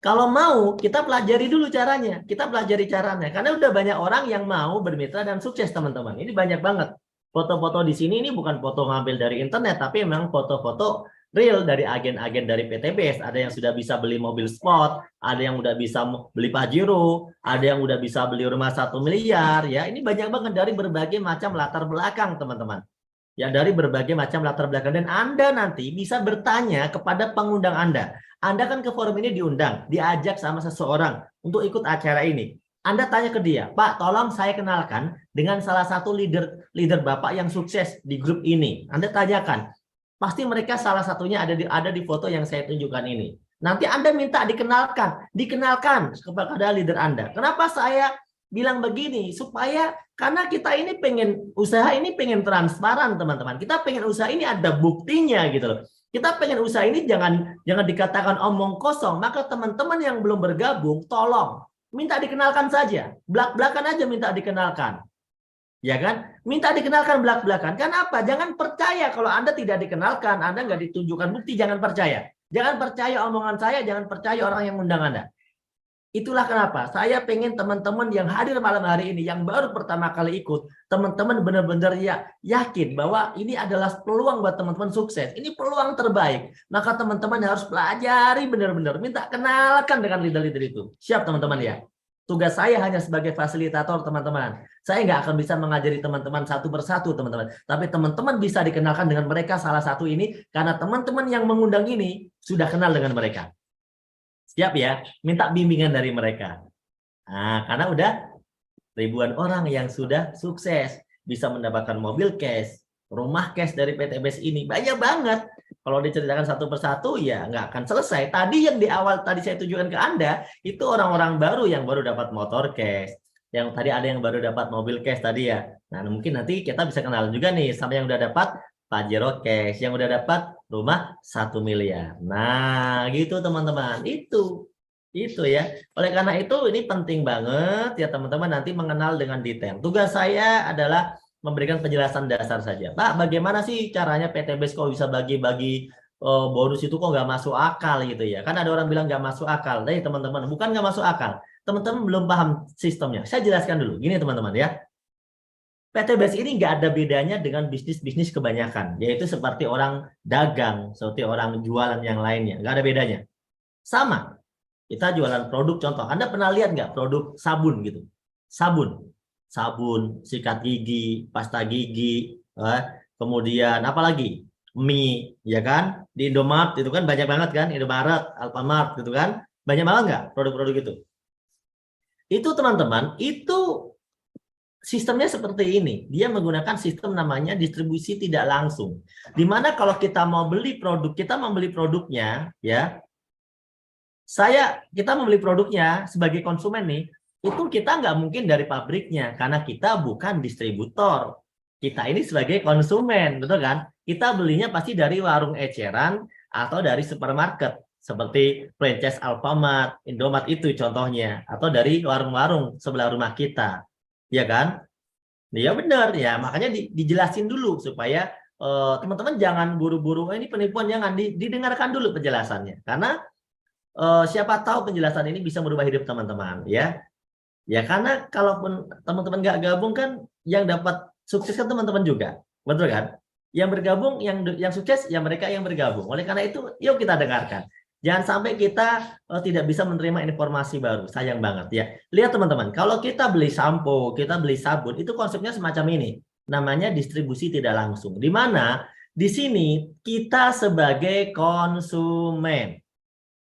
kalau mau, kita pelajari dulu caranya. Kita pelajari caranya. Karena udah banyak orang yang mau bermitra dan sukses, teman-teman. Ini banyak banget. Foto-foto di sini ini bukan foto ngambil dari internet, tapi memang foto-foto real dari agen-agen dari PT BES. Ada yang sudah bisa beli mobil sport, ada yang udah bisa beli Pajero, ada yang udah bisa beli rumah 1 miliar. Ya, ini banyak banget dari berbagai macam latar belakang, teman-teman. Ya, dari berbagai macam latar belakang. Dan Anda nanti bisa bertanya kepada pengundang Anda. Anda kan ke forum ini diundang, diajak sama seseorang untuk ikut acara ini. Anda tanya ke dia, Pak, tolong saya kenalkan dengan salah satu leader Bapak yang sukses di grup ini. Anda tanyakan, pasti mereka salah satunya ada di foto yang saya tunjukkan ini. Nanti Anda minta dikenalkan kepada leader Anda. Kenapa saya bilang begini? Supaya karena kita ini usaha ini pengen transparan, teman-teman. Kita pengen usaha ini ada buktinya gitu loh. Kita pengen usaha ini jangan dikatakan omong kosong. Maka teman-teman yang belum bergabung, tolong minta dikenalkan saja. Belak-belakan aja minta dikenalkan. Ya kan? Minta dikenalkan belak-belakan. Kenapa? Jangan percaya kalau Anda tidak dikenalkan, Anda nggak ditunjukkan bukti, jangan percaya. Jangan percaya omongan saya, jangan percaya orang yang undang Anda. Itulah kenapa saya pengen teman-teman yang hadir malam hari ini, yang baru pertama kali ikut, teman-teman benar-benar yakin bahwa ini adalah peluang buat teman-teman sukses. Ini peluang terbaik. Maka teman-teman harus pelajari benar-benar. Minta kenalkan dengan leader-leader itu. Siap teman-teman ya? Tugas saya hanya sebagai fasilitator teman-teman. Saya nggak akan bisa mengajari teman-teman satu persatu teman-teman. Tapi teman-teman bisa dikenalkan dengan mereka salah satu ini karena teman-teman yang mengundang ini sudah kenal dengan mereka. Siap ya, minta bimbingan dari mereka. Nah, karena udah ribuan orang yang sudah sukses. Bisa mendapatkan mobil cash, rumah cash dari PT BES ini. Banyak banget. Kalau diceritakan satu persatu ya nggak akan selesai. Tadi yang di awal tadi saya tunjukkan ke Anda, itu orang-orang baru yang baru dapat motor cash. Yang tadi ada yang baru dapat mobil cash tadi ya. Nah, mungkin nanti kita bisa kenal juga nih sama yang udah dapat Pajero cash, yang udah dapat rumah 1 miliar. Nah, gitu teman-teman. Itu ya. Oleh karena itu ini penting banget ya teman-teman nanti mengenal dengan detail. Tugas saya adalah memberikan penjelasan dasar saja. Pak, bagaimana sih caranya PT BES kok bisa bagi-bagi bonus itu kok nggak masuk akal gitu ya? Kan ada orang bilang nggak masuk akal. Tapi teman-teman, bukan nggak masuk akal. Teman-teman belum paham sistemnya. Saya jelaskan dulu. Gini teman-teman ya. PT BES ini nggak ada bedanya dengan bisnis-bisnis kebanyakan. Yaitu seperti orang dagang, seperti orang jualan yang lainnya. Nggak ada bedanya. Sama. Kita jualan produk, contoh. Anda pernah lihat nggak produk sabun gitu? Sabun, sikat gigi, pasta gigi, kemudian apa lagi? Mie, ya kan? Di Indomaret itu kan banyak banget kan? Indomaret, Alfamart gitu kan? Banyak banget nggak produk-produk itu? Itu teman-teman, itu sistemnya seperti ini. Dia menggunakan sistem namanya distribusi tidak langsung. Dimana kalau kita mau beli produk, kita membeli produknya, ya. Kita membeli produknya sebagai konsumen nih, itu kita nggak mungkin dari pabriknya karena kita bukan distributor. Kita ini sebagai konsumen, betul kan? Kita belinya pasti dari warung eceran atau dari supermarket seperti franchise Alfamart, Indomaret itu contohnya, atau dari warung-warung sebelah rumah kita, ya kan? Ya benar ya, makanya dijelasin dulu supaya teman-teman jangan buru-buru ini penipuan, jangan didengarkan dulu penjelasannya karena siapa tahu penjelasan ini bisa merubah hidup teman-teman ya. Ya karena kalaupun teman-teman nggak gabung kan yang dapat sukses kan teman-teman juga. Betul kan? Yang bergabung yang sukses ya mereka yang bergabung. Oleh karena itu yuk kita dengarkan. Jangan sampai kita tidak bisa menerima informasi baru. Sayang banget ya. Lihat teman-teman, kalau kita beli sampo, kita beli sabun, itu konsepnya semacam ini. Namanya distribusi tidak langsung. Di mana di sini kita sebagai konsumen.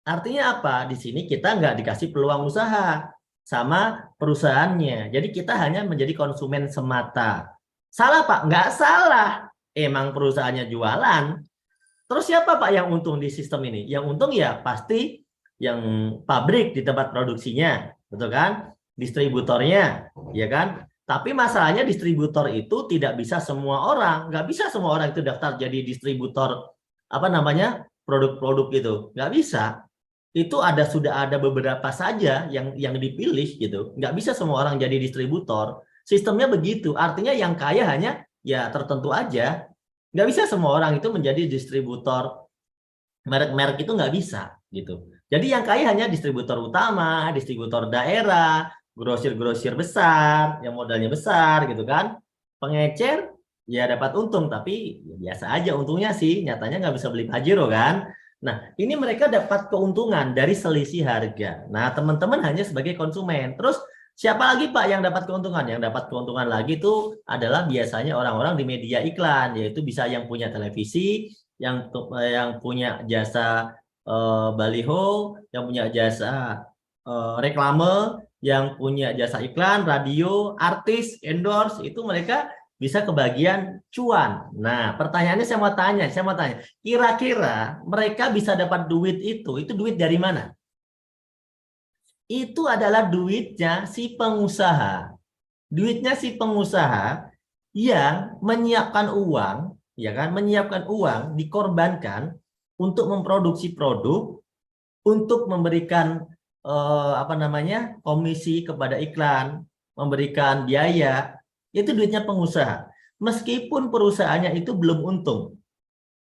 Artinya apa? Di sini kita nggak dikasih peluang usaha sama perusahaannya. Jadi kita hanya menjadi konsumen semata. Salah Pak? Nggak salah. Emang perusahaannya jualan. Terus siapa Pak yang untung di sistem ini? Yang untung ya pasti yang pabrik di tempat produksinya. Betul kan? Distributornya. Ya kan? Tapi masalahnya distributor itu tidak bisa semua orang. Nggak bisa semua orang itu daftar jadi distributor produk-produk itu. Nggak bisa. Itu sudah ada beberapa saja yang dipilih gitu. Nggak bisa semua orang jadi distributor. Sistemnya begitu. Artinya yang kaya hanya ya tertentu aja. Nggak bisa semua orang itu menjadi distributor. Merek-merek itu nggak bisa gitu. Jadi yang kaya hanya distributor utama, distributor daerah, grosir-grosir besar, yang modalnya besar gitu kan. Pengecer ya dapat untung, tapi ya biasa aja untungnya sih. Nyatanya nggak bisa beli Pajero kan. Nah, ini mereka dapat keuntungan dari selisih harga. Nah, teman-teman hanya sebagai konsumen. Terus, siapa lagi Pak yang dapat keuntungan? Yang dapat keuntungan lagi itu adalah biasanya orang-orang di media iklan, yaitu bisa yang punya televisi, yang punya jasa baliho, yang punya jasa reklame, yang punya jasa iklan, radio, artis, endorse, itu mereka bisa kebagian cuan. Nah, pertanyaannya saya mau tanya, kira-kira mereka bisa dapat duit itu duit dari mana? Itu adalah duitnya si pengusaha. Duitnya si pengusaha yang menyiapkan uang, ya kan? Menyiapkan uang, dikorbankan untuk memproduksi produk, untuk memberikan komisi kepada iklan, memberikan biaya. Itu duitnya pengusaha. Meskipun perusahaannya itu belum untung.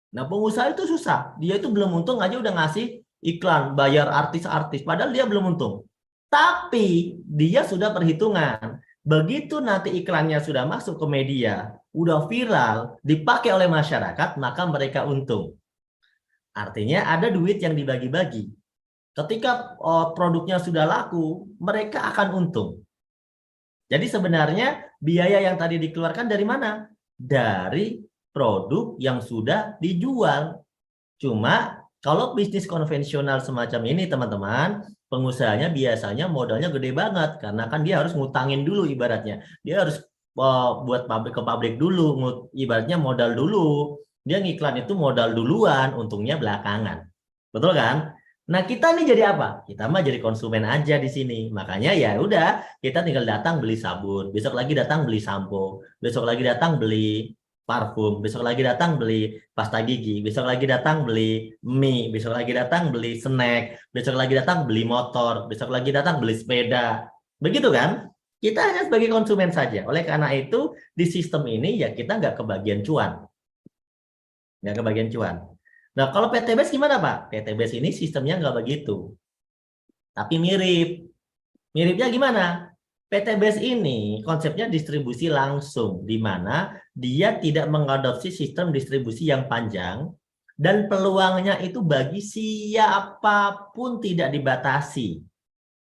Nah, pengusaha itu susah. Dia itu belum untung aja udah ngasih iklan, bayar artis-artis. Padahal dia belum untung. Tapi dia sudah perhitungan. Begitu nanti iklannya sudah masuk ke media, udah viral, dipakai oleh masyarakat, maka mereka untung. Artinya ada duit yang dibagi-bagi. Ketika produknya sudah laku, mereka akan untung. Jadi sebenarnya biaya yang tadi dikeluarkan dari mana? Dari produk yang sudah dijual. Cuma kalau bisnis konvensional semacam ini teman-teman, pengusahanya biasanya modalnya gede banget karena kan dia harus ngutangin dulu ibaratnya. Dia harus buat pabrik ke pabrik dulu, ibaratnya modal dulu. Dia ngiklan itu modal duluan, untungnya belakangan. Betul kan? Nah, kita nih jadi apa? Kita mah jadi konsumen aja di sini. Makanya ya udah, kita tinggal datang beli sabun, besok lagi datang beli sampo, besok lagi datang beli parfum, besok lagi datang beli pasta gigi, besok lagi datang beli mie, besok lagi datang beli snack, besok lagi datang beli motor, besok lagi datang beli sepeda. Begitu kan? Kita hanya sebagai konsumen saja. Oleh karena itu, di sistem ini ya kita nggak kebagian cuan. Nggak kebagian cuan. Nah, kalau PTBS gimana, Pak? PTBS ini sistemnya nggak begitu. Tapi mirip. Miripnya gimana? PTBS ini konsepnya distribusi langsung, di mana dia tidak mengadopsi sistem distribusi yang panjang, dan peluangnya itu bagi siapapun tidak dibatasi.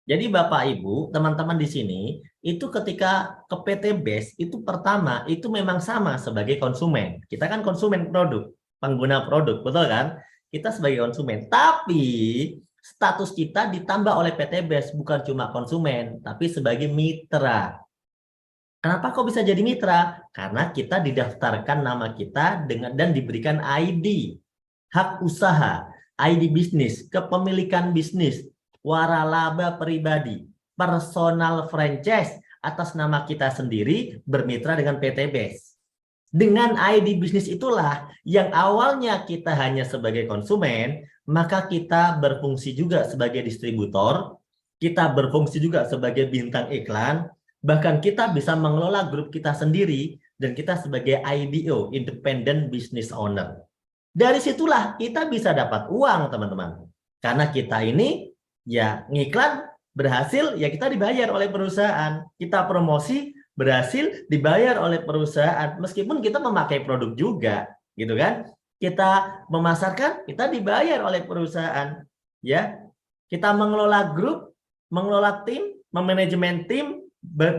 Jadi Bapak Ibu, teman-teman di sini, itu ketika ke PTBS, itu pertama, itu memang sama sebagai konsumen. Kita kan konsumen produk, pengguna produk, betul kan? Kita sebagai konsumen. Tapi status kita ditambah oleh PTBS, bukan cuma konsumen, tapi sebagai mitra. Kenapa kok bisa jadi mitra? Karena kita didaftarkan nama kita dan diberikan ID, hak usaha, ID bisnis, kepemilikan bisnis, waralaba pribadi, personal franchise atas nama kita sendiri bermitra dengan PTBS. Dengan ID bisnis itulah yang awalnya kita hanya sebagai konsumen, maka kita berfungsi juga sebagai distributor, kita berfungsi juga sebagai bintang iklan, bahkan kita bisa mengelola grup kita sendiri, dan kita sebagai IBO, Independent Business Owner. Dari situlah kita bisa dapat uang, teman-teman. Karena kita ini ya ngiklan berhasil, ya kita dibayar oleh perusahaan. Kita promosi berhasil, dibayar oleh perusahaan. Meskipun kita memakai produk juga, gitu kan? Kita memasarkan, kita dibayar oleh perusahaan. Ya, kita mengelola grup, mengelola tim, memanajemen tim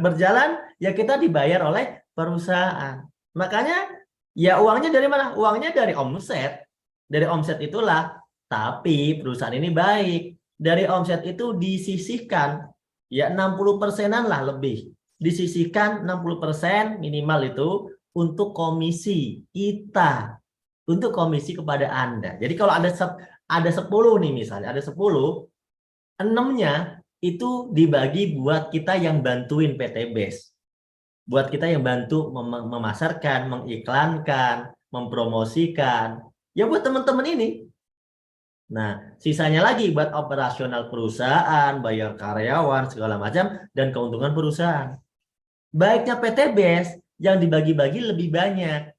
berjalan, ya kita dibayar oleh perusahaan. Makanya ya uangnya dari mana? Uangnya dari omset. Dari omset itulah. Tapi perusahaan ini baik. Dari omset itu disisihkan ya 60%-an lah lebih. Disisihkan 60% minimal itu untuk komisi kita. Untuk komisi kepada Anda. Jadi kalau ada 10 nih misalnya, ada 10, 6-nya itu dibagi buat kita yang bantuin PTBS. Buat kita yang bantu memasarkan, mengiklankan, mempromosikan. Ya buat teman-teman ini. Nah, sisanya lagi buat operasional perusahaan, bayar karyawan, segala macam, dan keuntungan perusahaan. Baiknya PTBS yang dibagi-bagi lebih banyak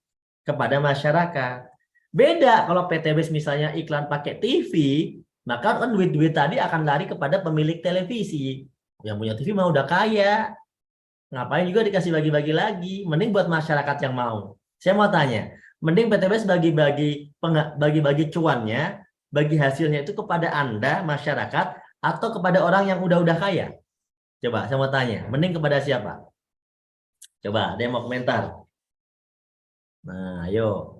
kepada masyarakat. Beda kalau PTBS misalnya iklan pakai TV, maka kan duit-duit tadi akan lari kepada pemilik televisi. Yang punya TV mah udah kaya. Ngapain juga dikasih bagi-bagi lagi? Mending buat masyarakat yang mau. Saya mau tanya, mending PTBS bagi-bagi cuannya, bagi hasilnya itu kepada Anda, masyarakat, atau kepada orang yang udah kaya? Coba saya mau tanya, mending kepada siapa? Coba, ada yang mau komentar? Nah, ayo.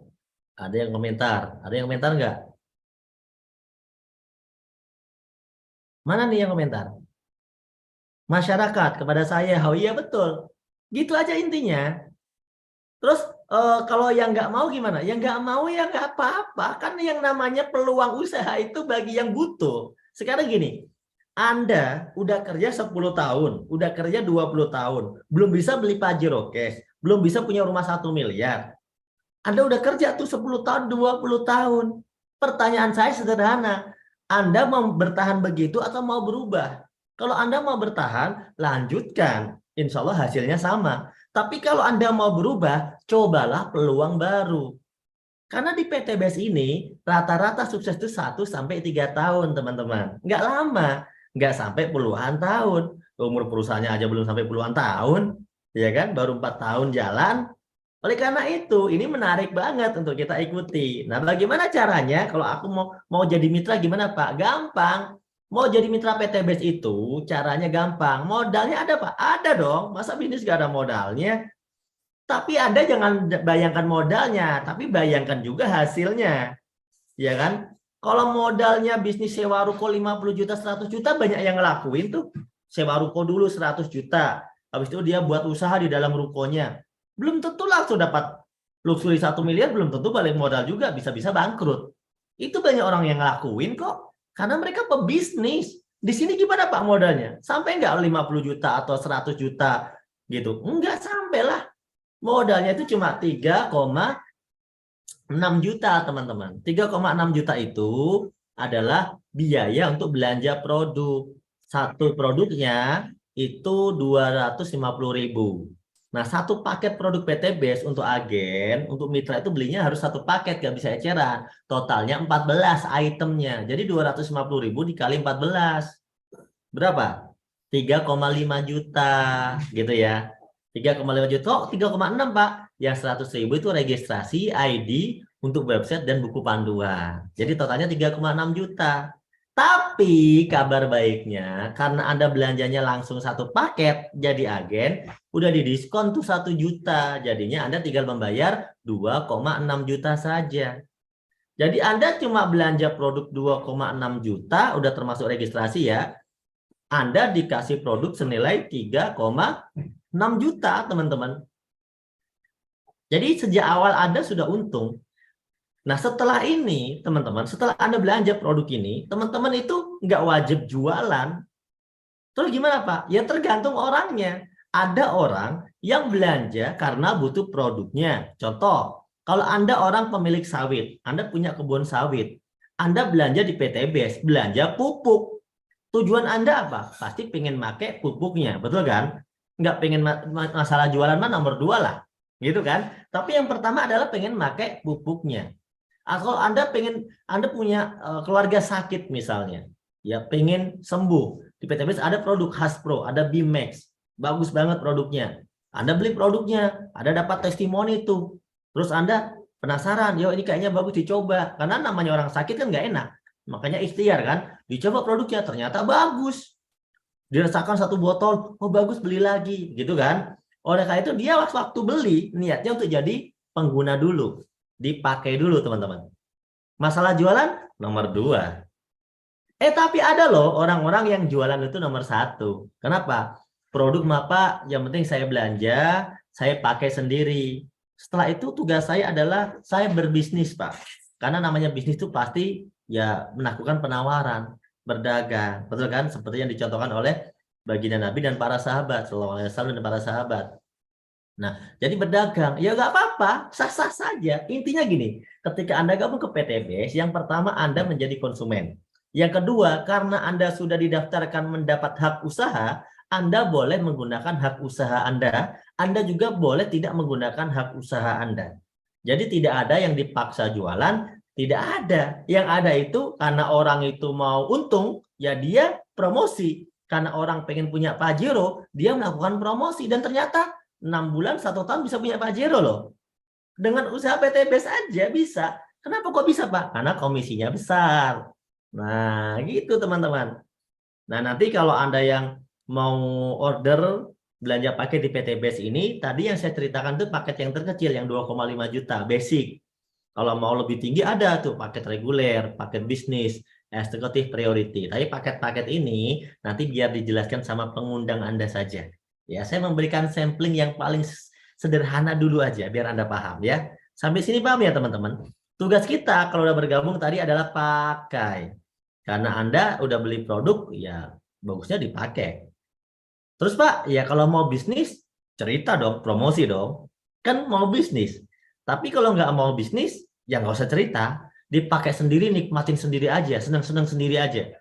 Ada yang komentar? Ada yang komentar nggak? Mana nih yang komentar? Masyarakat kepada saya. Oh iya betul. Gitu aja intinya. Terus kalau yang nggak mau gimana? Yang nggak mau ya nggak apa-apa. Kan yang namanya peluang usaha itu bagi yang butuh. Sekarang gini, Anda udah kerja 10 tahun, udah kerja 20 tahun, belum bisa beli Pajero cash, belum bisa punya rumah 1 miliar. Anda udah kerja tuh 10 tahun, 20 tahun. Pertanyaan saya sederhana, Anda mau bertahan begitu atau mau berubah? Kalau Anda mau bertahan, lanjutkan. Insya Allah hasilnya sama. Tapi kalau Anda mau berubah, cobalah peluang baru. Karena di PTBS ini, rata-rata sukses itu 1 sampai 3 tahun, teman-teman. Nggak lama. nggak sampai puluhan tahun. Umur perusahaannya aja belum sampai puluhan tahun, ya kan? Baru 4 tahun jalan. Oleh karena itu, ini menarik banget untuk kita ikuti. Nah, bagaimana caranya? Kalau aku mau jadi mitra gimana, Pak? Gampang. Mau jadi mitra PTBS itu caranya gampang. Modalnya ada, Pak? Ada dong. Masa bisnis gak ada modalnya? Tapi Anda jangan bayangkan modalnya, tapi bayangkan juga hasilnya. Ya kan? Kalau modalnya bisnis sewa ruko 50 juta, 100 juta, banyak yang ngelakuin tuh. Sewa ruko dulu 100 juta. Habis itu dia buat usaha di dalam rukonya. Belum tentu langsung dapat luxury 1 miliar, belum tentu balik modal juga, bisa-bisa bangkrut. Itu banyak orang yang ngelakuin kok. Karena mereka pebisnis. Di sini gimana Pak modalnya? Sampai nggak 50 juta atau 100 juta gitu? Enggak sampai lah. Modalnya itu cuma 3,6 juta teman-teman. 3,6 juta itu adalah biaya untuk belanja produk. Satu produknya itu 250.000. Nah, satu paket produk PTBS untuk agen, untuk mitra itu belinya harus satu paket, nggak bisa eceran. Totalnya 14 itemnya. Jadi 250.000 dikali 14. Berapa? 3,5 juta gitu ya. 3,5 juta. Oh, 3,6 Pak. Yang 100.000 itu registrasi, ID, untuk website dan buku panduan. Jadi totalnya 3,6 juta. Tapi kabar baiknya, karena Anda belanjanya langsung satu paket jadi agen, udah didiskon tuh 1 juta. Jadinya Anda tinggal membayar 2,6 juta saja. Jadi Anda cuma belanja produk 2,6 juta, udah termasuk registrasi ya. Anda dikasih produk senilai 3,6 juta, teman-teman. Jadi sejak awal Anda sudah untung. Nah, setelah ini, teman-teman, setelah Anda belanja produk ini, teman-teman itu nggak wajib jualan. Terus gimana, Pak? Ya tergantung orangnya. Ada orang yang belanja karena butuh produknya. Contoh, kalau Anda orang pemilik sawit, Anda punya kebun sawit, Anda belanja di PTBS, belanja pupuk. Tujuan Anda apa? Pasti pengen pakai pupuknya, betul kan? Nggak pengen masalah jualan mah nomor 2 lah, gitu kan? Tapi yang pertama adalah pengen pakai pupuknya. Atau Anda punya keluarga sakit misalnya, ya pengen sembuh. Di PTBS ada produk Haspro, ada Bimax, bagus banget produknya. Anda beli produknya, Anda dapat testimoni tuh. Terus Anda penasaran, yo ini kayaknya bagus dicoba. Karena namanya orang sakit kan nggak enak. Makanya ikhtiar kan, dicoba produknya ternyata bagus. Dirasakan 1 botol, oh bagus beli lagi, gitu kan? Oleh karena itu dia waktu beli niatnya untuk jadi pengguna dulu. Dipakai dulu teman-teman. Masalah jualan nomor 2. Tapi ada loh orang-orang yang jualan itu nomor 1. Kenapa? Produk apa? Yang penting saya belanja, saya pakai sendiri. Setelah itu tugas saya adalah saya berbisnis, Pak. Karena namanya bisnis itu pasti ya melakukan penawaran, berdagang. Betul kan? Seperti yang dicontohkan oleh baginda Nabi dan para sahabat, sallallahu alaihi wasallam dan para sahabat. Nah, jadi berdagang, ya nggak apa-apa, sah-sah saja. Intinya gini, ketika Anda gabung ke PTBS, yang pertama Anda menjadi konsumen. Yang kedua, karena Anda sudah didaftarkan mendapat hak usaha, Anda boleh menggunakan hak usaha Anda juga boleh tidak menggunakan hak usaha Anda. Jadi tidak ada yang dipaksa jualan, tidak ada. Yang ada itu karena orang itu mau untung, ya dia promosi. Karena orang pengen punya Pajero, dia melakukan promosi. Dan ternyata 6 bulan, 1 tahun bisa punya Pajero loh. Dengan usaha PTBS aja bisa. Kenapa kok bisa, Pak? Karena komisinya besar. Nah, gitu teman-teman. Nah, nanti kalau Anda yang mau order belanja paket di PTBS ini, tadi yang saya ceritakan itu paket yang terkecil, yang 2,5 juta, basic. Kalau mau lebih tinggi ada tuh paket reguler, paket bisnis, eksekutif, priority. Tapi paket-paket ini nanti biar dijelaskan sama pengundang Anda saja. Ya, saya memberikan sampling yang paling sederhana dulu aja biar Anda paham ya. Sampai sini paham ya teman-teman? Tugas kita kalau udah bergabung tadi adalah pakai. Karena Anda udah beli produk, ya bagusnya dipakai. Terus Pak, ya kalau mau bisnis, cerita dong, promosi dong. Kan mau bisnis. Tapi kalau nggak mau bisnis, ya nggak usah cerita. Dipakai sendiri, nikmatin sendiri aja, senang-senang sendiri aja.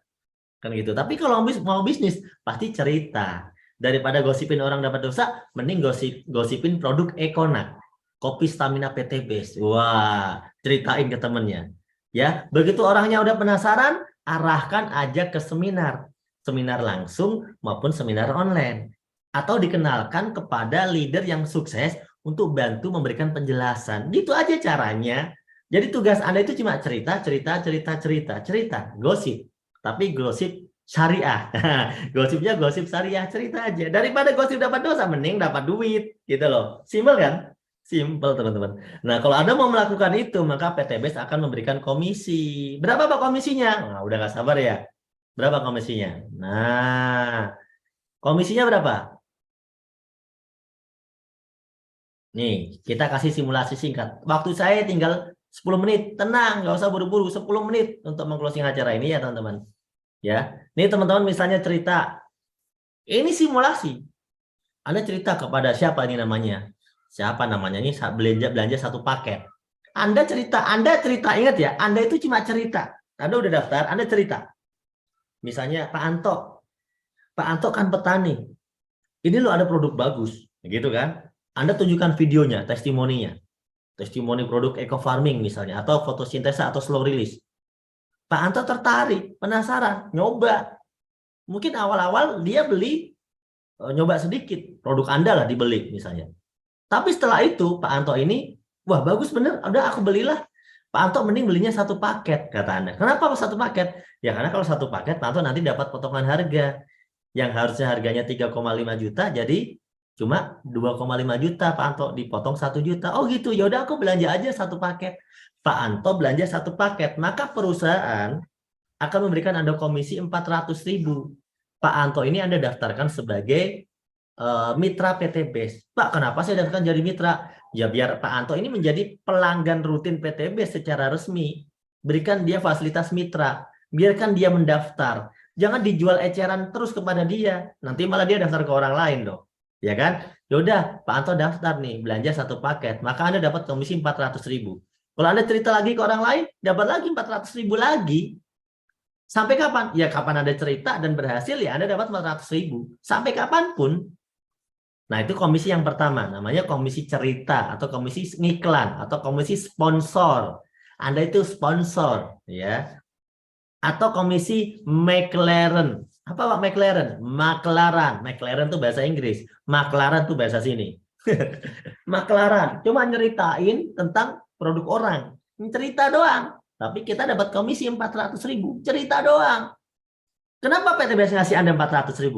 Kan gitu. Tapi kalau mau bisnis, pasti cerita. Daripada gosipin orang dapat dosa, mending gosipin produk Ekona, kopi stamina PTBS. Wah, ceritain ke temennya. Ya, begitu orangnya udah penasaran, arahkan aja ke seminar. seminar langsung maupun seminar online. Atau dikenalkan kepada leader yang sukses untuk bantu memberikan penjelasan. Gitu aja caranya. Jadi tugas Anda itu cuma cerita, gosip. Tapi gosip syariah. Gosipnya gosip syariah, cerita aja. Daripada gosip dapat dosa, mending dapat duit. Gitu loh. Simpel kan? Simpel, teman-teman. Nah, kalau Anda mau melakukan itu, maka PTBS akan memberikan komisi. Berapa Pak komisinya? Nah, udah gak sabar ya. Berapa komisinya? Nah, komisinya berapa? Nih, kita kasih simulasi singkat. Waktu saya tinggal 10 menit. Tenang, nggak usah buru-buru. 10 menit untuk meng-closing acara ini ya, teman-teman. Ya, ini teman-teman misalnya cerita. Ini simulasi. Anda cerita kepada siapa ini namanya? Siapa namanya? Ini belanja satu paket. Anda cerita, ingat ya, Anda itu cuma cerita. Anda udah daftar, Anda cerita. Misalnya Pak Anto. Pak Anto kan petani. Ini loh ada produk bagus, gitu kan? Anda tunjukkan videonya, testimoninya. Testimoni produk eco farming misalnya, atau fotosintesa atau slow release. Pak Anto tertarik, penasaran, nyoba. Mungkin awal-awal dia beli, nyoba sedikit. Produk Anda lah dibeli misalnya. Tapi setelah itu, Pak Anto ini, wah bagus bener, udah aku belilah. Pak Anto mending belinya satu paket, kata Anda. Kenapa satu paket? Ya karena kalau satu paket, Pak Anto nanti dapat potongan harga. Yang harusnya harganya 3,5 juta, jadi cuma 2,5 juta. Pak Anto dipotong 1 juta. Oh gitu, yaudah aku belanja aja satu paket. Pak Anto belanja satu paket. Maka perusahaan akan memberikan Anda komisi 400.000. Pak Anto ini Anda daftarkan sebagai mitra PTBS. Pak, kenapa saya daftarkan jadi mitra? Ya biar Pak Anto ini menjadi pelanggan rutin PTBS secara resmi. Berikan dia fasilitas mitra. Biarkan dia mendaftar. Jangan dijual eceran terus kepada dia. Nanti malah dia daftar ke orang lain dong. Ya kan? Yaudah, Pak Anto daftar nih, belanja satu paket. Maka Anda dapat komisi 400.000. Kalau Anda cerita lagi ke orang lain, dapat lagi 400.000 lagi. Sampai kapan? Ya kapan Anda cerita dan berhasil, ya Anda dapat 400.000. Sampai kapanpun. Nah, itu komisi yang pertama. Namanya komisi cerita, atau komisi ngiklan, atau komisi sponsor. Anda itu sponsor. Ya. Atau komisi McLaren. Apa Pak McLaren? Maklaran. McLaren itu bahasa Inggris. Maklaran itu bahasa sini. Maklaran. Cuma nyeritain tentang produk orang. Cerita doang. Tapi kita dapat komisi 400.000. Cerita doang. Kenapa PTBS ngasih Anda 400.000?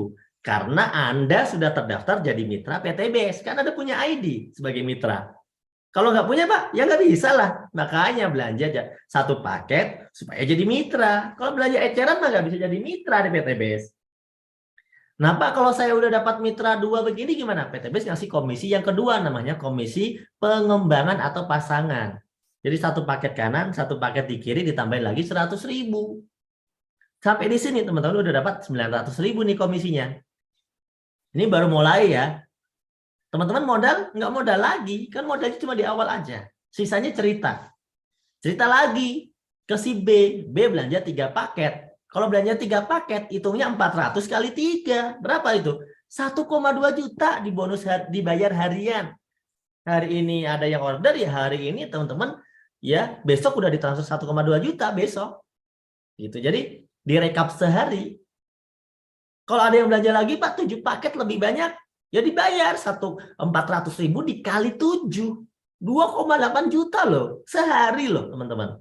Karena Anda sudah terdaftar jadi mitra PTBS. Kan Anda punya ID sebagai mitra. Kalau nggak punya Pak, ya nggak bisa lah. Makanya belanja satu paket supaya jadi mitra. Kalau belanja eceran mah nggak bisa jadi mitra di PTBS. Nah Pak, kalau saya udah dapat mitra 2 begini gimana? PTBS ngasih komisi yang kedua, namanya komisi pengembangan atau pasangan. Jadi satu paket kanan, satu paket di kiri ditambahin lagi 100.000. Sampai di sini teman-teman udah dapat 900.000 nih komisinya. Ini baru mulai ya. Teman-teman modal, nggak modal lagi. Kan modalnya cuma di awal aja. Sisanya cerita. Cerita lagi ke si B. B belanja 3 paket. Kalau belanja 3 paket, hitungnya 400 kali 3. Berapa itu? 1,2 juta di bonus dibayar harian. Hari ini ada yang order, ya hari ini teman-teman, ya besok udah ditransfer 1,2 juta besok. Gitu. Jadi direkap sehari. Kalau ada yang belanja lagi, Pak, 7 paket lebih banyak. Ya dibayar 400.000 dikali 7. 2,8 juta loh. Sehari loh teman-teman.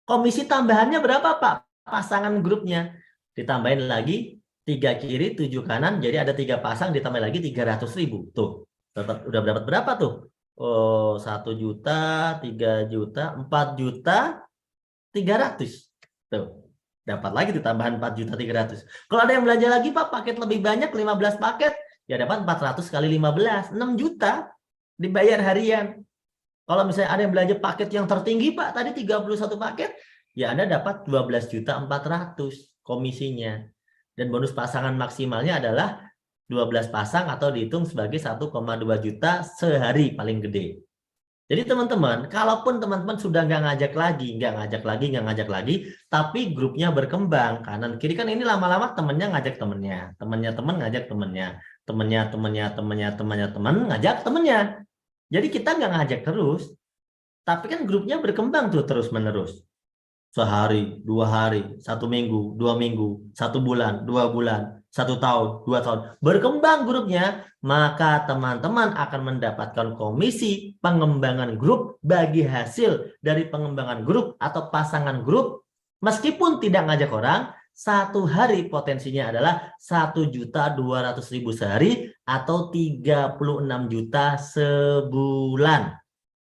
Komisi tambahannya berapa Pak? Pasangan grupnya. Ditambahin lagi 3 kiri 7 kanan. Jadi ada 3 pasang ditambah lagi 300.000. Tuh. Udah dapat berapa tuh? Oh, 1 juta, 3 juta, 4 juta, 300. Tuh. Dapat lagi tambahan 4.300.000. Kalau ada yang belanja lagi Pak, paket lebih banyak 15 paket. Ya dapat 400 kali 15, 6 juta dibayar harian. Kalau misalnya ada yang belanja paket yang tertinggi Pak, tadi 31 paket, ya Anda dapat 12.400.000 komisinya. Dan bonus pasangan maksimalnya adalah 12 pasang atau dihitung sebagai 1,2 juta sehari paling gede. Jadi teman-teman, kalaupun teman-teman sudah nggak ngajak lagi, tapi grupnya berkembang kanan kiri, kan ini lama-lama temennya ngajak temennya, temen ngajak temennya, temen ngajak temennya. Jadi kita nggak ngajak terus, tapi kan grupnya berkembang tuh terus menerus. sehari, 2 hari, 1 minggu, 2 minggu, 1 bulan, 2 bulan, 1 tahun, 2 tahun, berkembang grupnya, maka teman-teman akan mendapatkan komisi pengembangan grup bagi hasil dari pengembangan grup atau pasangan grup, meskipun tidak ngajak orang. 1 hari potensinya adalah 1.200.000 sehari atau 36 juta sebulan.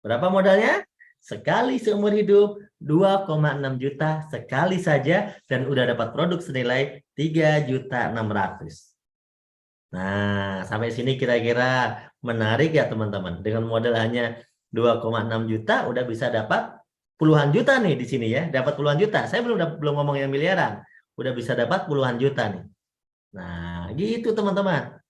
Berapa modalnya? Sekali seumur hidup 2,6 juta sekali saja dan udah dapat produk senilai 3.600.000. Nah, sampai sini kira-kira menarik ya teman-teman. Dengan modal hanya 2,6 juta udah bisa dapat puluhan juta nih di sini ya. Dapat puluhan juta. Saya belum ngomong yang miliaran. Udah bisa dapat puluhan juta nih. Nah, gitu teman-teman.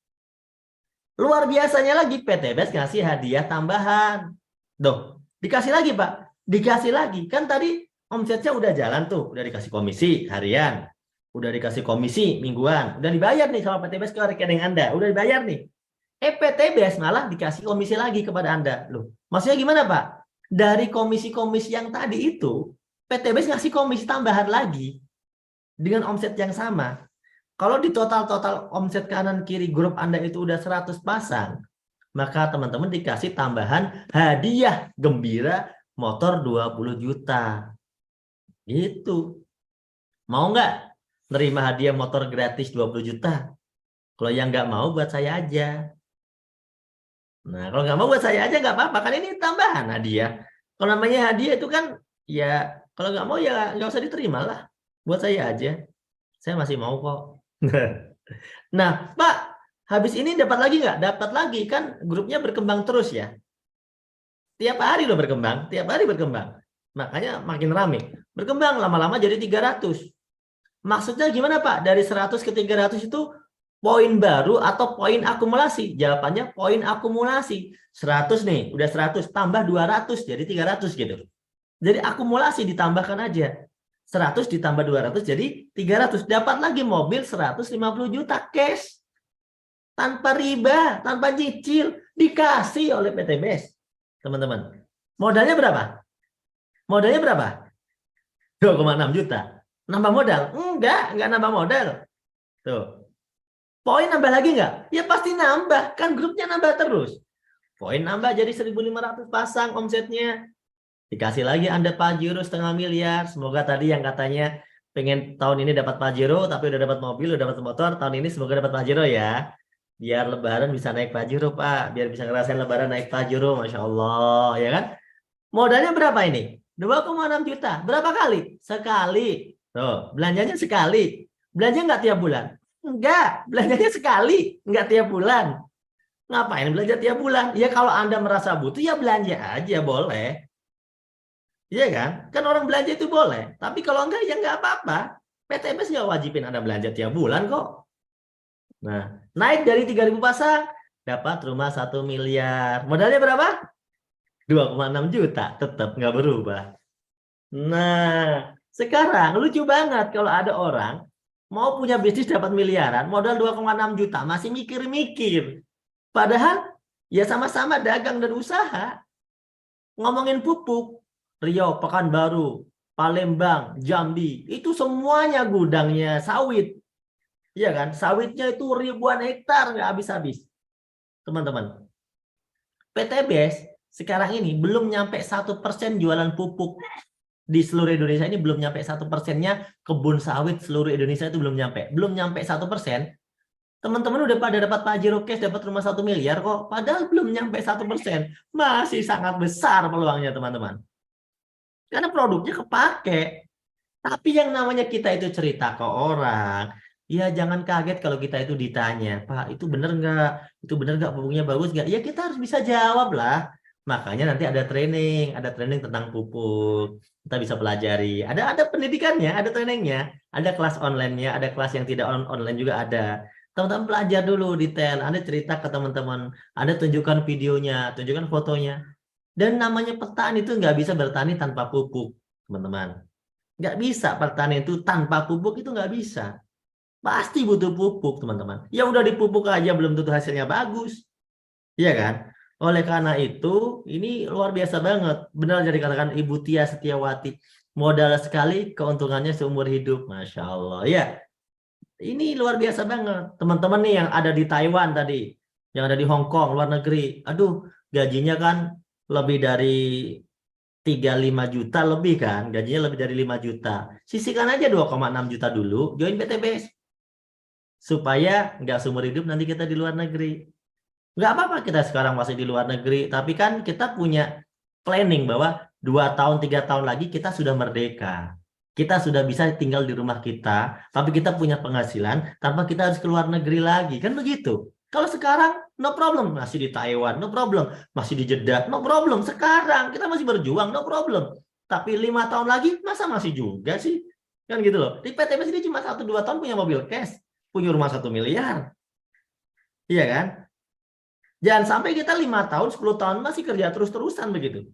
Luar biasanya lagi PTBS ngasih hadiah tambahan. Duh, dikasih lagi Pak. Dikasih lagi. Kan tadi omsetnya udah jalan tuh. Udah dikasih komisi harian. Udah dikasih komisi mingguan. Udah dibayar nih sama PTBS ke rekening Anda. Udah dibayar nih. PTBS malah dikasih komisi lagi kepada Anda. Loh, maksudnya gimana Pak? Dari komisi-komisi yang tadi itu, PTBS ngasih komisi tambahan lagi. Dengan omset yang sama. Kalau di total omset kanan kiri grup Anda itu udah 100 pasang, maka teman-teman dikasih tambahan hadiah gembira motor 20 juta. Gitu. Mau nggak nerima hadiah motor gratis 20 juta? Kalau yang nggak mau buat saya aja. Nah, kalau nggak mau buat saya aja nggak apa-apa. Kan ini tambahan hadiah. Kalau namanya hadiah itu kan, ya kalau nggak mau ya nggak usah diterima lah. Buat saya aja. Saya masih mau kok. Nah, Pak, habis ini dapat lagi nggak? Dapat lagi, kan grupnya berkembang terus ya. Tiap hari loh berkembang, tiap hari berkembang. Makanya makin rame. Berkembang lama-lama jadi 300. Maksudnya gimana Pak? Dari 100 ke 300 itu poin baru atau poin akumulasi? Jawabannya poin akumulasi. 100 nih, udah 100 tambah 200 jadi 300 gitu. Jadi akumulasi ditambahkan aja. 100 ditambah 200 jadi 300. Dapat lagi mobil 150 juta cash. Tanpa riba, tanpa cicil. Dikasih oleh PTBS. Teman-teman. Modalnya berapa? Modalnya berapa? 2,6 juta. Nambah modal? Enggak nambah modal. Tuh. Poin nambah lagi enggak? Ya pasti nambah. Kan grupnya nambah terus. Poin nambah jadi 1.500 pasang omsetnya. Dikasih lagi Anda Pajero 0,5 miliar. Semoga tadi yang katanya pengen tahun ini dapat Pajero, tapi udah dapat mobil, udah dapat motor. Tahun ini semoga dapat Pajero ya. Biar lebaran bisa naik Pajero, Pak. Biar bisa ngerasain lebaran naik Pajero. Masya Allah, ya kan? Modalnya berapa ini? 2,6 juta. Berapa kali? Sekali. Tuh, belanjanya sekali. Belanja nggak tiap bulan? Enggak. Belanjanya sekali. Nggak tiap bulan. Ngapain belanja tiap bulan? Ya kalau Anda merasa butuh, ya belanja aja, boleh. Iya kan? Kan orang belanja itu boleh. Tapi kalau enggak, ya enggak apa-apa. PTBS nggak wajibin Anda belanja tiap bulan kok. Nah, naik dari 3.000 pasang, dapat rumah 1 miliar. Modalnya berapa? 2,6 juta. Tetap nggak berubah. Nah, sekarang lucu banget kalau ada orang mau punya bisnis dapat miliaran, modal 2,6 juta, masih mikir-mikir. Padahal, ya sama-sama dagang dan usaha. Ngomongin pupuk, Riau, Pekanbaru, Palembang, Jambi, itu semuanya gudangnya sawit. Iya kan? Sawitnya itu ribuan hektar, nggak habis-habis. Teman-teman, PTBS sekarang ini belum nyampe 1% jualan pupuk. Di seluruh Indonesia ini belum nyampe 1%-nya kebun sawit seluruh Indonesia itu belum nyampe. Belum nyampe 1%. Teman-teman udah pada dapat Pajero cash, dapat rumah 1 miliar kok. Padahal belum nyampe 1%. Masih sangat besar peluangnya teman-teman. Karena produknya kepake. Tapi yang namanya kita itu cerita ke orang, ya jangan kaget kalau kita itu ditanya, Pak, itu bener nggak? Itu bener nggak? Pupuknya bagus nggak? Ya kita harus bisa jawab lah. Makanya nanti ada training tentang pupuk. Kita bisa pelajari. Ada pendidikannya, ada trainingnya, ada kelas online-nya, ada kelas yang tidak online juga ada. Teman-teman belajar dulu detail. Anda cerita ke teman-teman, Anda tunjukkan videonya, tunjukkan fotonya. Dan namanya petani itu nggak bisa bertani tanpa pupuk, teman-teman. Nggak bisa bertani itu tanpa pupuk, itu nggak bisa. Pasti butuh pupuk, teman-teman. Ya udah dipupuk aja belum tentu hasilnya bagus. Iya kan? Oleh karena itu, ini luar biasa banget. Benar jadi dikatakan Ibu Tia Setiawati. modal sekali, keuntungannya seumur hidup. Masya Allah. Ya, ini luar biasa banget. Teman-teman nih yang ada di Taiwan tadi, yang ada di Hong Kong, luar negeri. Aduh, gajinya kan lebih dari 35 juta lebih kan. Gajinya lebih dari 5 juta. Sisihkan aja 2,6 juta dulu, join PTBS. Supaya nggak seumur hidup nanti kita di luar negeri. Nggak apa-apa kita sekarang masih di luar negeri, tapi kan kita punya planning bahwa 2 tahun, 3 tahun lagi kita sudah merdeka. Kita sudah bisa tinggal di rumah kita, tapi kita punya penghasilan tanpa kita harus ke luar negeri lagi. Kan begitu. Kalau sekarang, no problem. Masih di Taiwan, no problem. Masih di Jeddah, no problem. Sekarang kita masih berjuang, no problem. Tapi 5 tahun lagi, masa masih juga sih? Kan gitu loh. Di PTBS ini cuma 1-2 tahun punya mobil cash. Punya rumah 1 miliar. Iya kan? Jangan sampai kita 5 tahun, 10 tahun masih kerja terus-terusan begitu.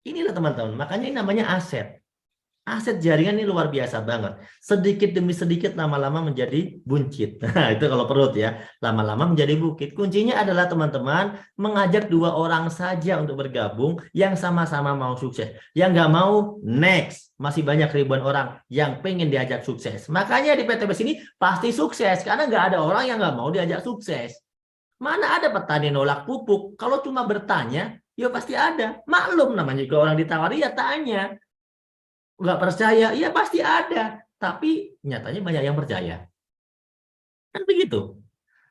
Inilah teman-teman, makanya ini namanya aset. Aset jaringan ini luar biasa banget. Sedikit demi sedikit lama-lama menjadi buncit. Nah, itu kalau perut ya. Lama-lama menjadi bukit. Kuncinya adalah teman-teman mengajak 2 orang saja untuk bergabung yang sama-sama mau sukses. Yang nggak mau, next. Masih banyak ribuan orang yang pengen diajak sukses. Makanya di PTBS ini pasti sukses. Karena nggak ada orang yang nggak mau diajak sukses. Mana ada petani nolak pupuk? Kalau cuma bertanya, ya pasti ada. Maklum namanya juga orang ditawari, ya tanya. Nggak percaya, ya pasti ada. Tapi nyatanya banyak yang percaya. Kan begitu.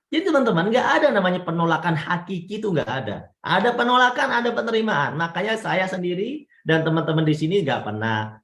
Jadi teman-teman, nggak ada namanya penolakan hakiki, itu nggak ada. Ada penolakan, ada penerimaan. Makanya saya sendiri dan teman-teman di sini nggak pernah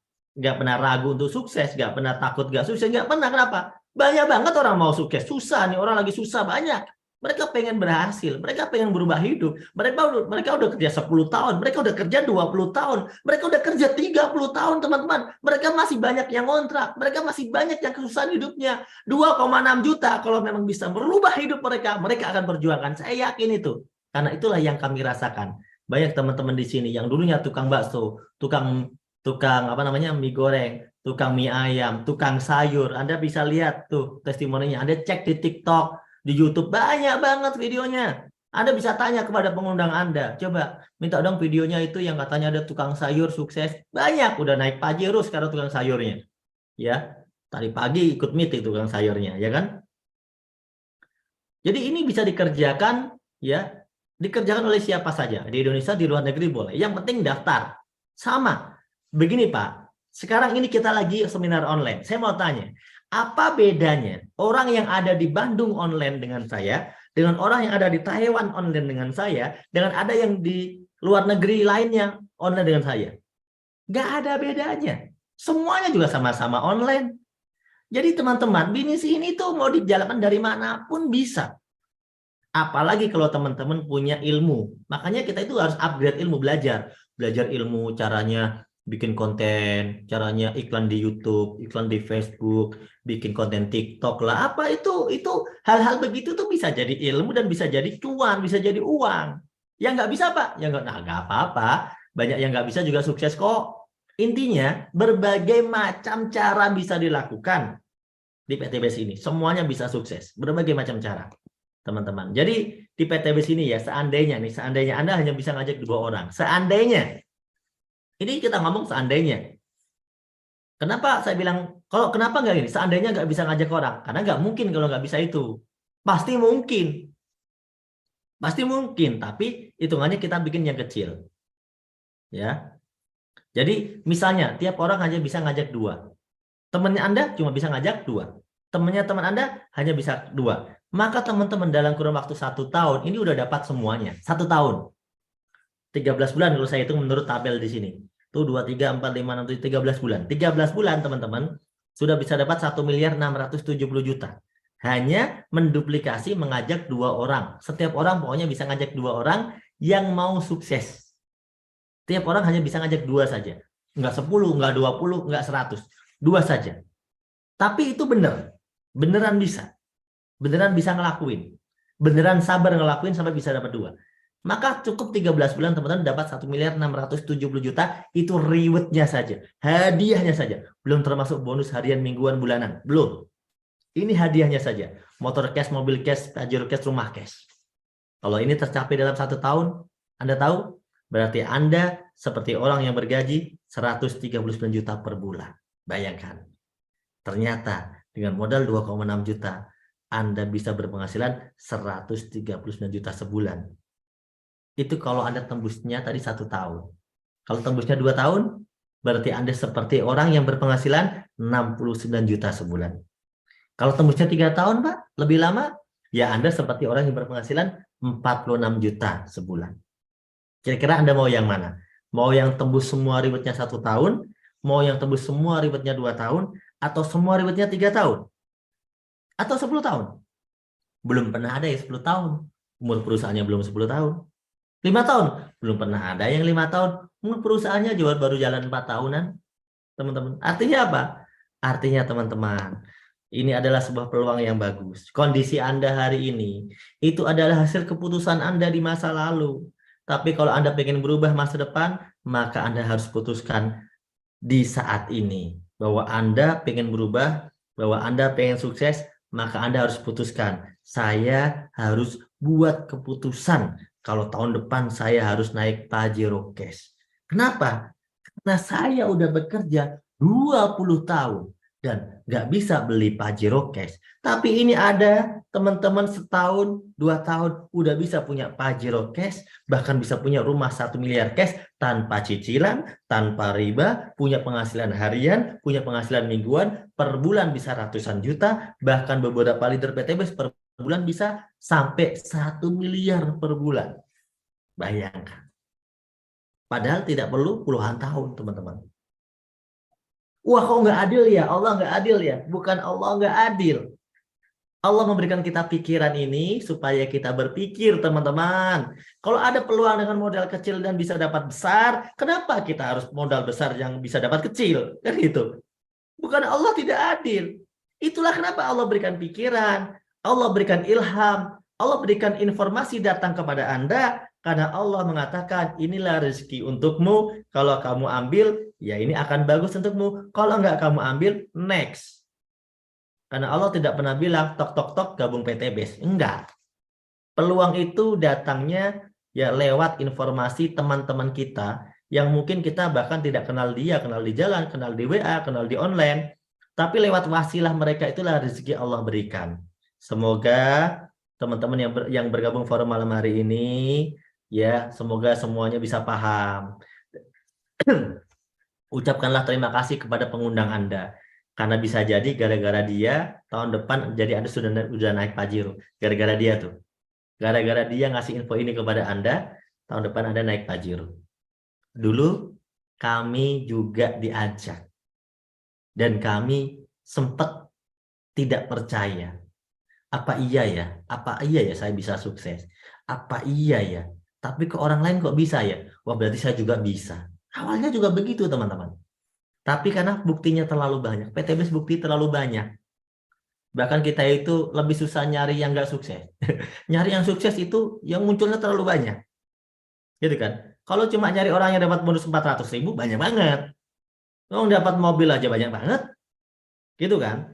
ragu untuk sukses, nggak pernah takut nggak sukses, nggak pernah. Kenapa? Banyak banget orang mau sukses. Susah nih, orang lagi susah banyak. Mereka pengen berhasil, mereka pengen berubah hidup. Mereka udah kerja 10 tahun, mereka udah kerja 20 tahun, mereka udah kerja 30 tahun, teman-teman. Mereka masih banyak yang kontrak, mereka masih banyak yang kesusahan hidupnya. 2,6 juta kalau memang bisa merubah hidup mereka, mereka akan perjuangkan. Saya yakin itu. Karena itulah yang kami rasakan. Banyak teman-teman di sini yang dulunya tukang bakso, tukang mie goreng, tukang mie ayam, tukang sayur. Anda bisa lihat tuh testimoninya. Anda cek di TikTok, di YouTube banyak banget videonya. Anda bisa tanya kepada pengundang Anda. Coba minta dong videonya itu yang katanya ada tukang sayur sukses. Banyak udah naik Pajero sekarang tukang sayurnya. Ya, tadi pagi ikut meeting tukang sayurnya, ya kan? Jadi ini bisa dikerjakan ya, dikerjakan oleh siapa saja. Di Indonesia, di luar negeri boleh. Yang penting daftar. Sama. Begini Pak, sekarang ini kita lagi seminar online. Saya mau tanya, apa bedanya orang yang ada di Bandung online dengan saya, dengan orang yang ada di Taiwan online dengan saya, dengan ada yang di luar negeri lainnya online dengan saya? Nggak ada bedanya. Semuanya juga sama-sama online. Jadi teman-teman, bisnis ini tuh mau dijalankan dari manapun bisa. Apalagi kalau teman-teman punya ilmu. Makanya kita itu harus upgrade ilmu, belajar. Belajar ilmu caranya bikin konten, caranya iklan di YouTube, iklan di Facebook, bikin konten TikTok lah. Apa itu hal-hal begitu tuh bisa jadi ilmu dan bisa jadi cuan, bisa jadi uang. Yang nggak bisa Pak, ya nggak apa-apa. Banyak yang nggak bisa juga sukses kok. Intinya berbagai macam cara bisa dilakukan di PTBS ini. Semuanya bisa sukses, berbagai macam cara, teman-teman. Jadi di PTBS ini ya, seandainya Anda hanya bisa ngajak 2 orang, seandainya. Ini kita ngomong seandainya. Kenapa saya bilang, kenapa nggak gini? Seandainya nggak bisa ngajak orang. Karena nggak mungkin kalau nggak bisa itu. Pasti mungkin. Pasti mungkin, tapi hitungannya kita bikin yang kecil. Ya. Jadi misalnya, tiap orang hanya bisa ngajak 2. Temannya Anda cuma bisa ngajak 2. Temannya teman Anda hanya bisa 2. Maka teman-teman dalam kurun waktu 1 tahun, ini udah dapat semuanya. 1 tahun. 13 bulan kalau saya hitung menurut tabel di sini. Tuh 2, 3, 4, 5, 6, 7, 13 bulan. 13 bulan teman-teman sudah bisa dapat 1.670.000.000. Hanya menduplikasi mengajak 2 orang. Setiap orang pokoknya bisa ngajak 2 orang yang mau sukses. Setiap orang hanya bisa ngajak 2 saja. Enggak 10, enggak 20, enggak 100. 2 saja. Tapi itu benar. Beneran bisa. Beneran bisa ngelakuin. Beneran sabar ngelakuin sampai bisa dapat 2. Maka cukup 13 bulan teman-teman dapat 1.670.000.000, itu rewardnya saja, hadiahnya saja, belum termasuk bonus harian, mingguan, bulanan, belum. Ini hadiahnya saja, motor cash, mobil cash, Pajero cash, rumah cash. Kalau ini tercapai dalam 1 tahun, Anda tahu, berarti Anda seperti orang yang bergaji 139 juta per bulan. Bayangkan. Ternyata dengan modal 2,6 juta, Anda bisa berpenghasilan 139 juta sebulan. Itu kalau Anda tembusnya tadi 1 tahun. Kalau tembusnya 2 tahun, berarti Anda seperti orang yang berpenghasilan 69 juta sebulan. Kalau tembusnya 3 tahun, Pak, lebih lama, ya Anda seperti orang yang berpenghasilan 46 juta sebulan. Kira-kira Anda mau yang mana? Mau yang tembus semua ribetnya 1 tahun, mau yang tembus semua ribetnya 2 tahun, atau semua ribetnya 3 tahun? Atau 10 tahun? Belum pernah ada ya 10 tahun. Umur perusahaannya belum 10 tahun. 5 tahun? Belum pernah ada yang 5 tahun. Umur perusahaannya juga baru jalan 4 tahunan. Teman-teman. Artinya apa? Artinya teman-teman, ini adalah sebuah peluang yang bagus. Kondisi Anda hari ini, itu adalah hasil keputusan Anda di masa lalu. Tapi kalau Anda pengen berubah masa depan, maka Anda harus putuskan di saat ini. Bahwa Anda pengen berubah, bahwa Anda pengen sukses, maka Anda harus putuskan. Saya harus buat keputusan kalau tahun depan saya harus naik Pajero Cash. Kenapa? Karena saya udah bekerja 20 tahun dan nggak bisa beli Pajero Cash. Tapi ini ada teman-teman setahun, 2 tahun udah bisa punya Pajero Cash, bahkan bisa punya rumah 1 miliar cash tanpa cicilan, tanpa riba, punya penghasilan harian, punya penghasilan mingguan, per bulan bisa ratusan juta, bahkan beberapa leader PTBS per bulan bisa sampai 1 miliar per bulan. Bayangkan. Padahal tidak perlu puluhan tahun, teman-teman. Wah, kok nggak adil ya? Allah nggak adil ya? Bukan Allah nggak adil. Allah memberikan kita pikiran ini supaya kita berpikir, teman-teman. Kalau ada peluang dengan modal kecil dan bisa dapat besar, kenapa kita harus modal besar yang bisa dapat kecil? Kan gitu. Bukan Allah tidak adil. Itulah kenapa Allah berikan pikiran, Allah berikan ilham, Allah berikan informasi datang kepada Anda, karena Allah mengatakan inilah rezeki untukmu, kalau kamu ambil, ya ini akan bagus untukmu, kalau enggak kamu ambil, next. Karena Allah tidak pernah bilang, tok tok tok gabung PTBS, enggak. Peluang itu datangnya ya lewat informasi teman-teman kita, yang mungkin kita bahkan tidak kenal dia, kenal di jalan, kenal di WA, kenal di online, tapi lewat wasilah mereka itulah rezeki Allah berikan. Semoga teman-teman yang bergabung forum malam hari ini, ya, semoga semuanya bisa paham. Ucapkanlah terima kasih kepada pengundang Anda. Karena bisa jadi gara-gara dia, tahun depan jadi Anda sudah naik Pajero. Gara-gara dia tuh. Gara-gara dia ngasih info ini kepada Anda, tahun depan Anda naik Pajero. Dulu kami juga diajak. Dan kami sempat tidak percaya. Apa iya ya? Apa iya ya saya bisa sukses? Apa iya ya? Tapi ke orang lain kok bisa ya? Wah, berarti saya juga bisa. Awalnya juga begitu, teman-teman. Tapi karena buktinya terlalu banyak, PTBS bukti terlalu banyak. Bahkan kita itu lebih susah nyari yang nggak sukses. Nyari yang sukses itu yang munculnya terlalu banyak. Gitu kan? Kalau cuma nyari orang yang dapat bonus 400.000, banyak banget. Orang dapat mobil aja banyak banget. Gitu kan?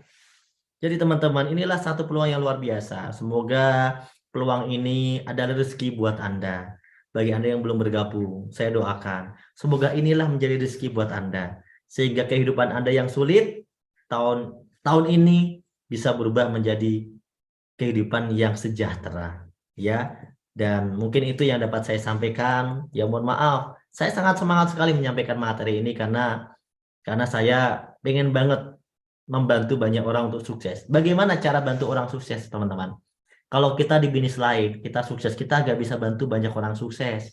Jadi teman-teman, inilah satu peluang yang luar biasa. Semoga peluang ini adalah rezeki buat Anda. Bagi Anda yang belum bergabung, saya doakan. Semoga inilah menjadi rezeki buat Anda. Sehingga kehidupan Anda yang sulit, tahun ini bisa berubah menjadi kehidupan yang sejahtera. Ya, dan mungkin itu yang dapat saya sampaikan. Ya mohon maaf, saya sangat semangat sekali menyampaikan materi ini karena saya pengen banget membantu banyak orang untuk sukses. Bagaimana cara bantu orang sukses, teman-teman? Kalau kita di bisnis lain, kita sukses, kita nggak bisa bantu banyak orang sukses.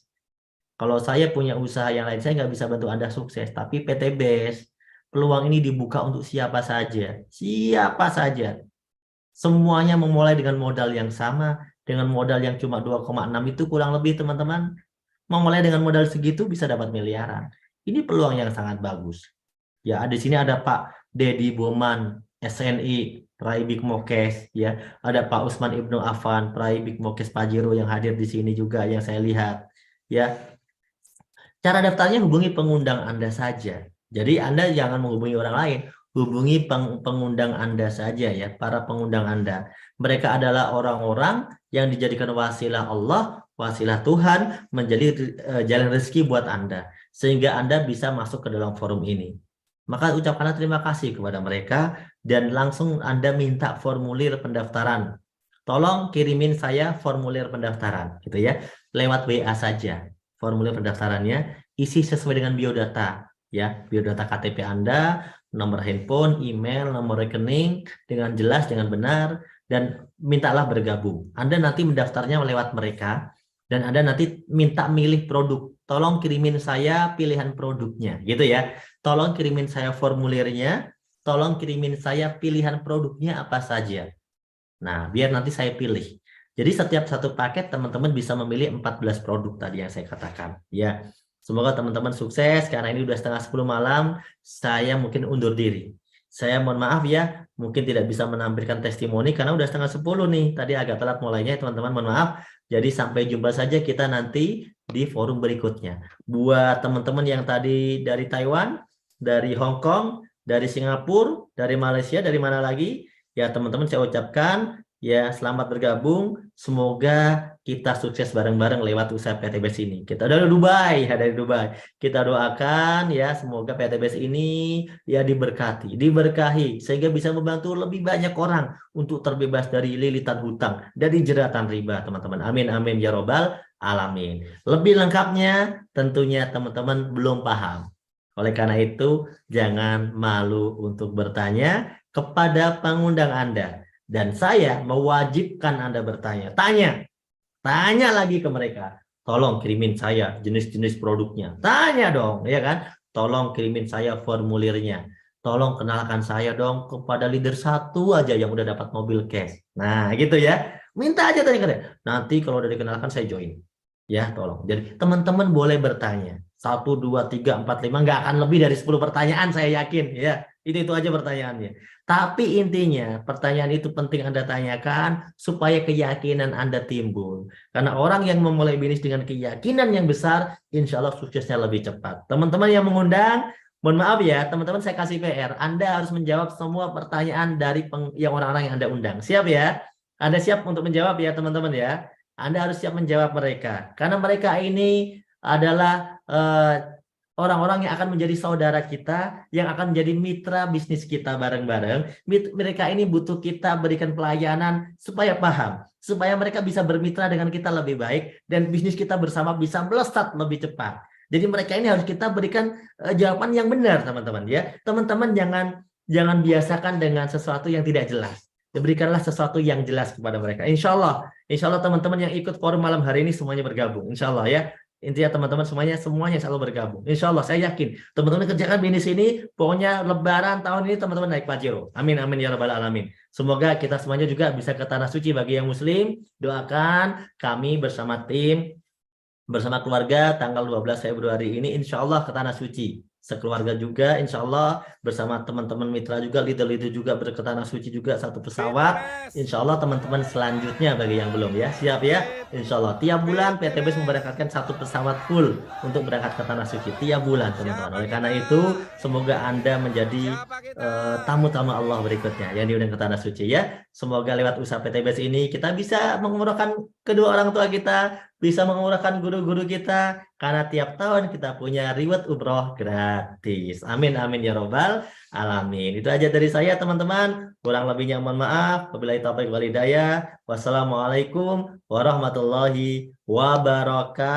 Kalau saya punya usaha yang lain, saya nggak bisa bantu Anda sukses. Tapi PTBS, peluang ini dibuka untuk siapa saja. Siapa saja. Semuanya memulai dengan modal yang sama, dengan modal yang cuma 2,6 itu kurang lebih, teman-teman. Memulai dengan modal segitu bisa dapat miliaran. Ini peluang yang sangat bagus. Ya, di sini ada Pak Dedi Boman, SNI, Peraih Big Mokes, ya. Ada Pak Usman Ibnu Affan, Peraih Big Mokes Pajero yang hadir di sini juga yang saya lihat, ya. Cara daftarnya hubungi pengundang Anda saja. Jadi Anda jangan menghubungi orang lain, hubungi pengundang Anda saja ya, para pengundang Anda. Mereka adalah orang-orang yang dijadikan wasilah Allah, wasilah Tuhan menjadi jalan rezeki buat Anda. sehingga Anda bisa masuk ke dalam forum ini. Maka ucapkanlah terima kasih kepada mereka dan langsung Anda minta formulir pendaftaran. Tolong kirimin saya formulir pendaftaran, gitu ya. Lewat WA saja. Formulir pendaftarannya isi sesuai dengan biodata, ya. Biodata KTP Anda, nomor handphone, email, nomor rekening dengan jelas, dengan benar, dan mintalah bergabung. Anda nanti mendaftarnya lewat mereka dan Anda nanti minta milih produk. Tolong kirimin saya pilihan produknya, gitu ya. Tolong kirimin saya formulirnya, tolong kirimin saya pilihan produknya apa saja. Nah, biar nanti saya pilih. Jadi setiap satu paket teman-teman bisa memilih 14 produk tadi yang saya katakan. Ya, semoga teman-teman sukses. Karena ini udah setengah 10 malam, saya mungkin undur diri. Saya mohon maaf ya, mungkin tidak bisa menampilkan testimoni karena udah setengah 10 nih. Tadi agak telat mulainya, teman-teman mohon maaf. Jadi sampai jumpa saja kita nanti di forum berikutnya. Buat teman-teman yang tadi dari Taiwan, dari Hong Kong, dari Singapura, dari Malaysia, dari mana lagi? Ya teman-teman saya ucapkan ya selamat bergabung. Semoga kita sukses bareng-bareng lewat usaha PTBS ini. Kita dari Dubai, dari Dubai. Kita doakan ya semoga PTBS ini ya diberkahi sehingga bisa membantu lebih banyak orang untuk terbebas dari lilitan hutang, dari jeratan riba, teman-teman. Amin amin ya robbal alamin. Lebih lengkapnya tentunya teman-teman belum paham. Oleh karena itu jangan malu untuk bertanya kepada pengundang Anda. Dan saya mewajibkan Anda bertanya. Tanya lagi ke mereka. Tolong kirimin saya jenis-jenis produknya. Tanya dong, ya kan? Tolong kirimin saya formulirnya. Tolong kenalkan saya dong kepada leader satu aja yang udah dapat mobil cash. Nah, gitu ya. Minta aja tanya ke dia. Nanti kalau udah dikenalkan saya join. Ya, tolong. Jadi teman-teman boleh bertanya. 1, 2, 3, 4, 5. Nggak akan lebih dari 10 pertanyaan saya yakin. Ya, itu aja pertanyaannya. Tapi intinya pertanyaan itu penting Anda tanyakan supaya keyakinan Anda timbul. Karena orang yang memulai bisnis dengan keyakinan yang besar, insya Allah suksesnya lebih cepat. Teman-teman yang mengundang, mohon maaf ya, teman-teman saya kasih PR. Anda harus menjawab semua pertanyaan dari yang orang-orang yang Anda undang. Siap ya? Anda siap untuk menjawab ya teman-teman ya? Anda harus siap menjawab mereka. Karena mereka ini adalah orang-orang yang akan menjadi saudara kita, yang akan menjadi mitra bisnis kita bareng-bareng. Mereka ini butuh kita berikan pelayanan supaya paham, supaya mereka bisa bermitra dengan kita lebih baik, dan bisnis kita bersama bisa melesat lebih cepat. Jadi mereka ini harus kita berikan jawaban yang benar, teman-teman ya. Teman-teman jangan biasakan dengan sesuatu yang tidak jelas. Berikanlah sesuatu yang jelas kepada mereka. Insya Allah teman-teman yang ikut forum malam hari ini semuanya bergabung. Insya Allah ya. Intinya teman-teman semuanya selalu bergabung. Insya Allah saya yakin teman-teman kerjakan bisnis ini, pokoknya Lebaran tahun ini teman-teman naik Pajero. Amin amin ya rabbal alamin. Semoga kita semuanya juga bisa ke tanah suci. Bagi yang muslim, doakan kami bersama tim, bersama keluarga tanggal 12 Februari ini insya Allah ke tanah suci. Sekeluarga juga insya Allah bersama teman-teman mitra juga, leader-leader juga ke tanah suci juga, satu pesawat. Insya Allah teman-teman selanjutnya bagi yang belum ya, siap ya. Insya Allah tiap bulan PTBS memberangkatkan satu pesawat full untuk berangkat ke tanah suci tiap bulan teman-teman. Oleh karena itu semoga Anda menjadi tamu-tamu Allah berikutnya yang diundang ke tanah suci ya. Semoga lewat usaha PTBS ini kita bisa mengumrohkan kedua orang tua kita, bisa mengumrohkan guru-guru kita, karena tiap tahun kita punya reward umroh gratis. Amin amin ya robbal alamin. Itu aja dari saya teman-teman. Kurang lebihnya mohon maaf. Wabillahi taufiq wal hidayah. Wassalamualaikum warahmatullahi wabarakatuh.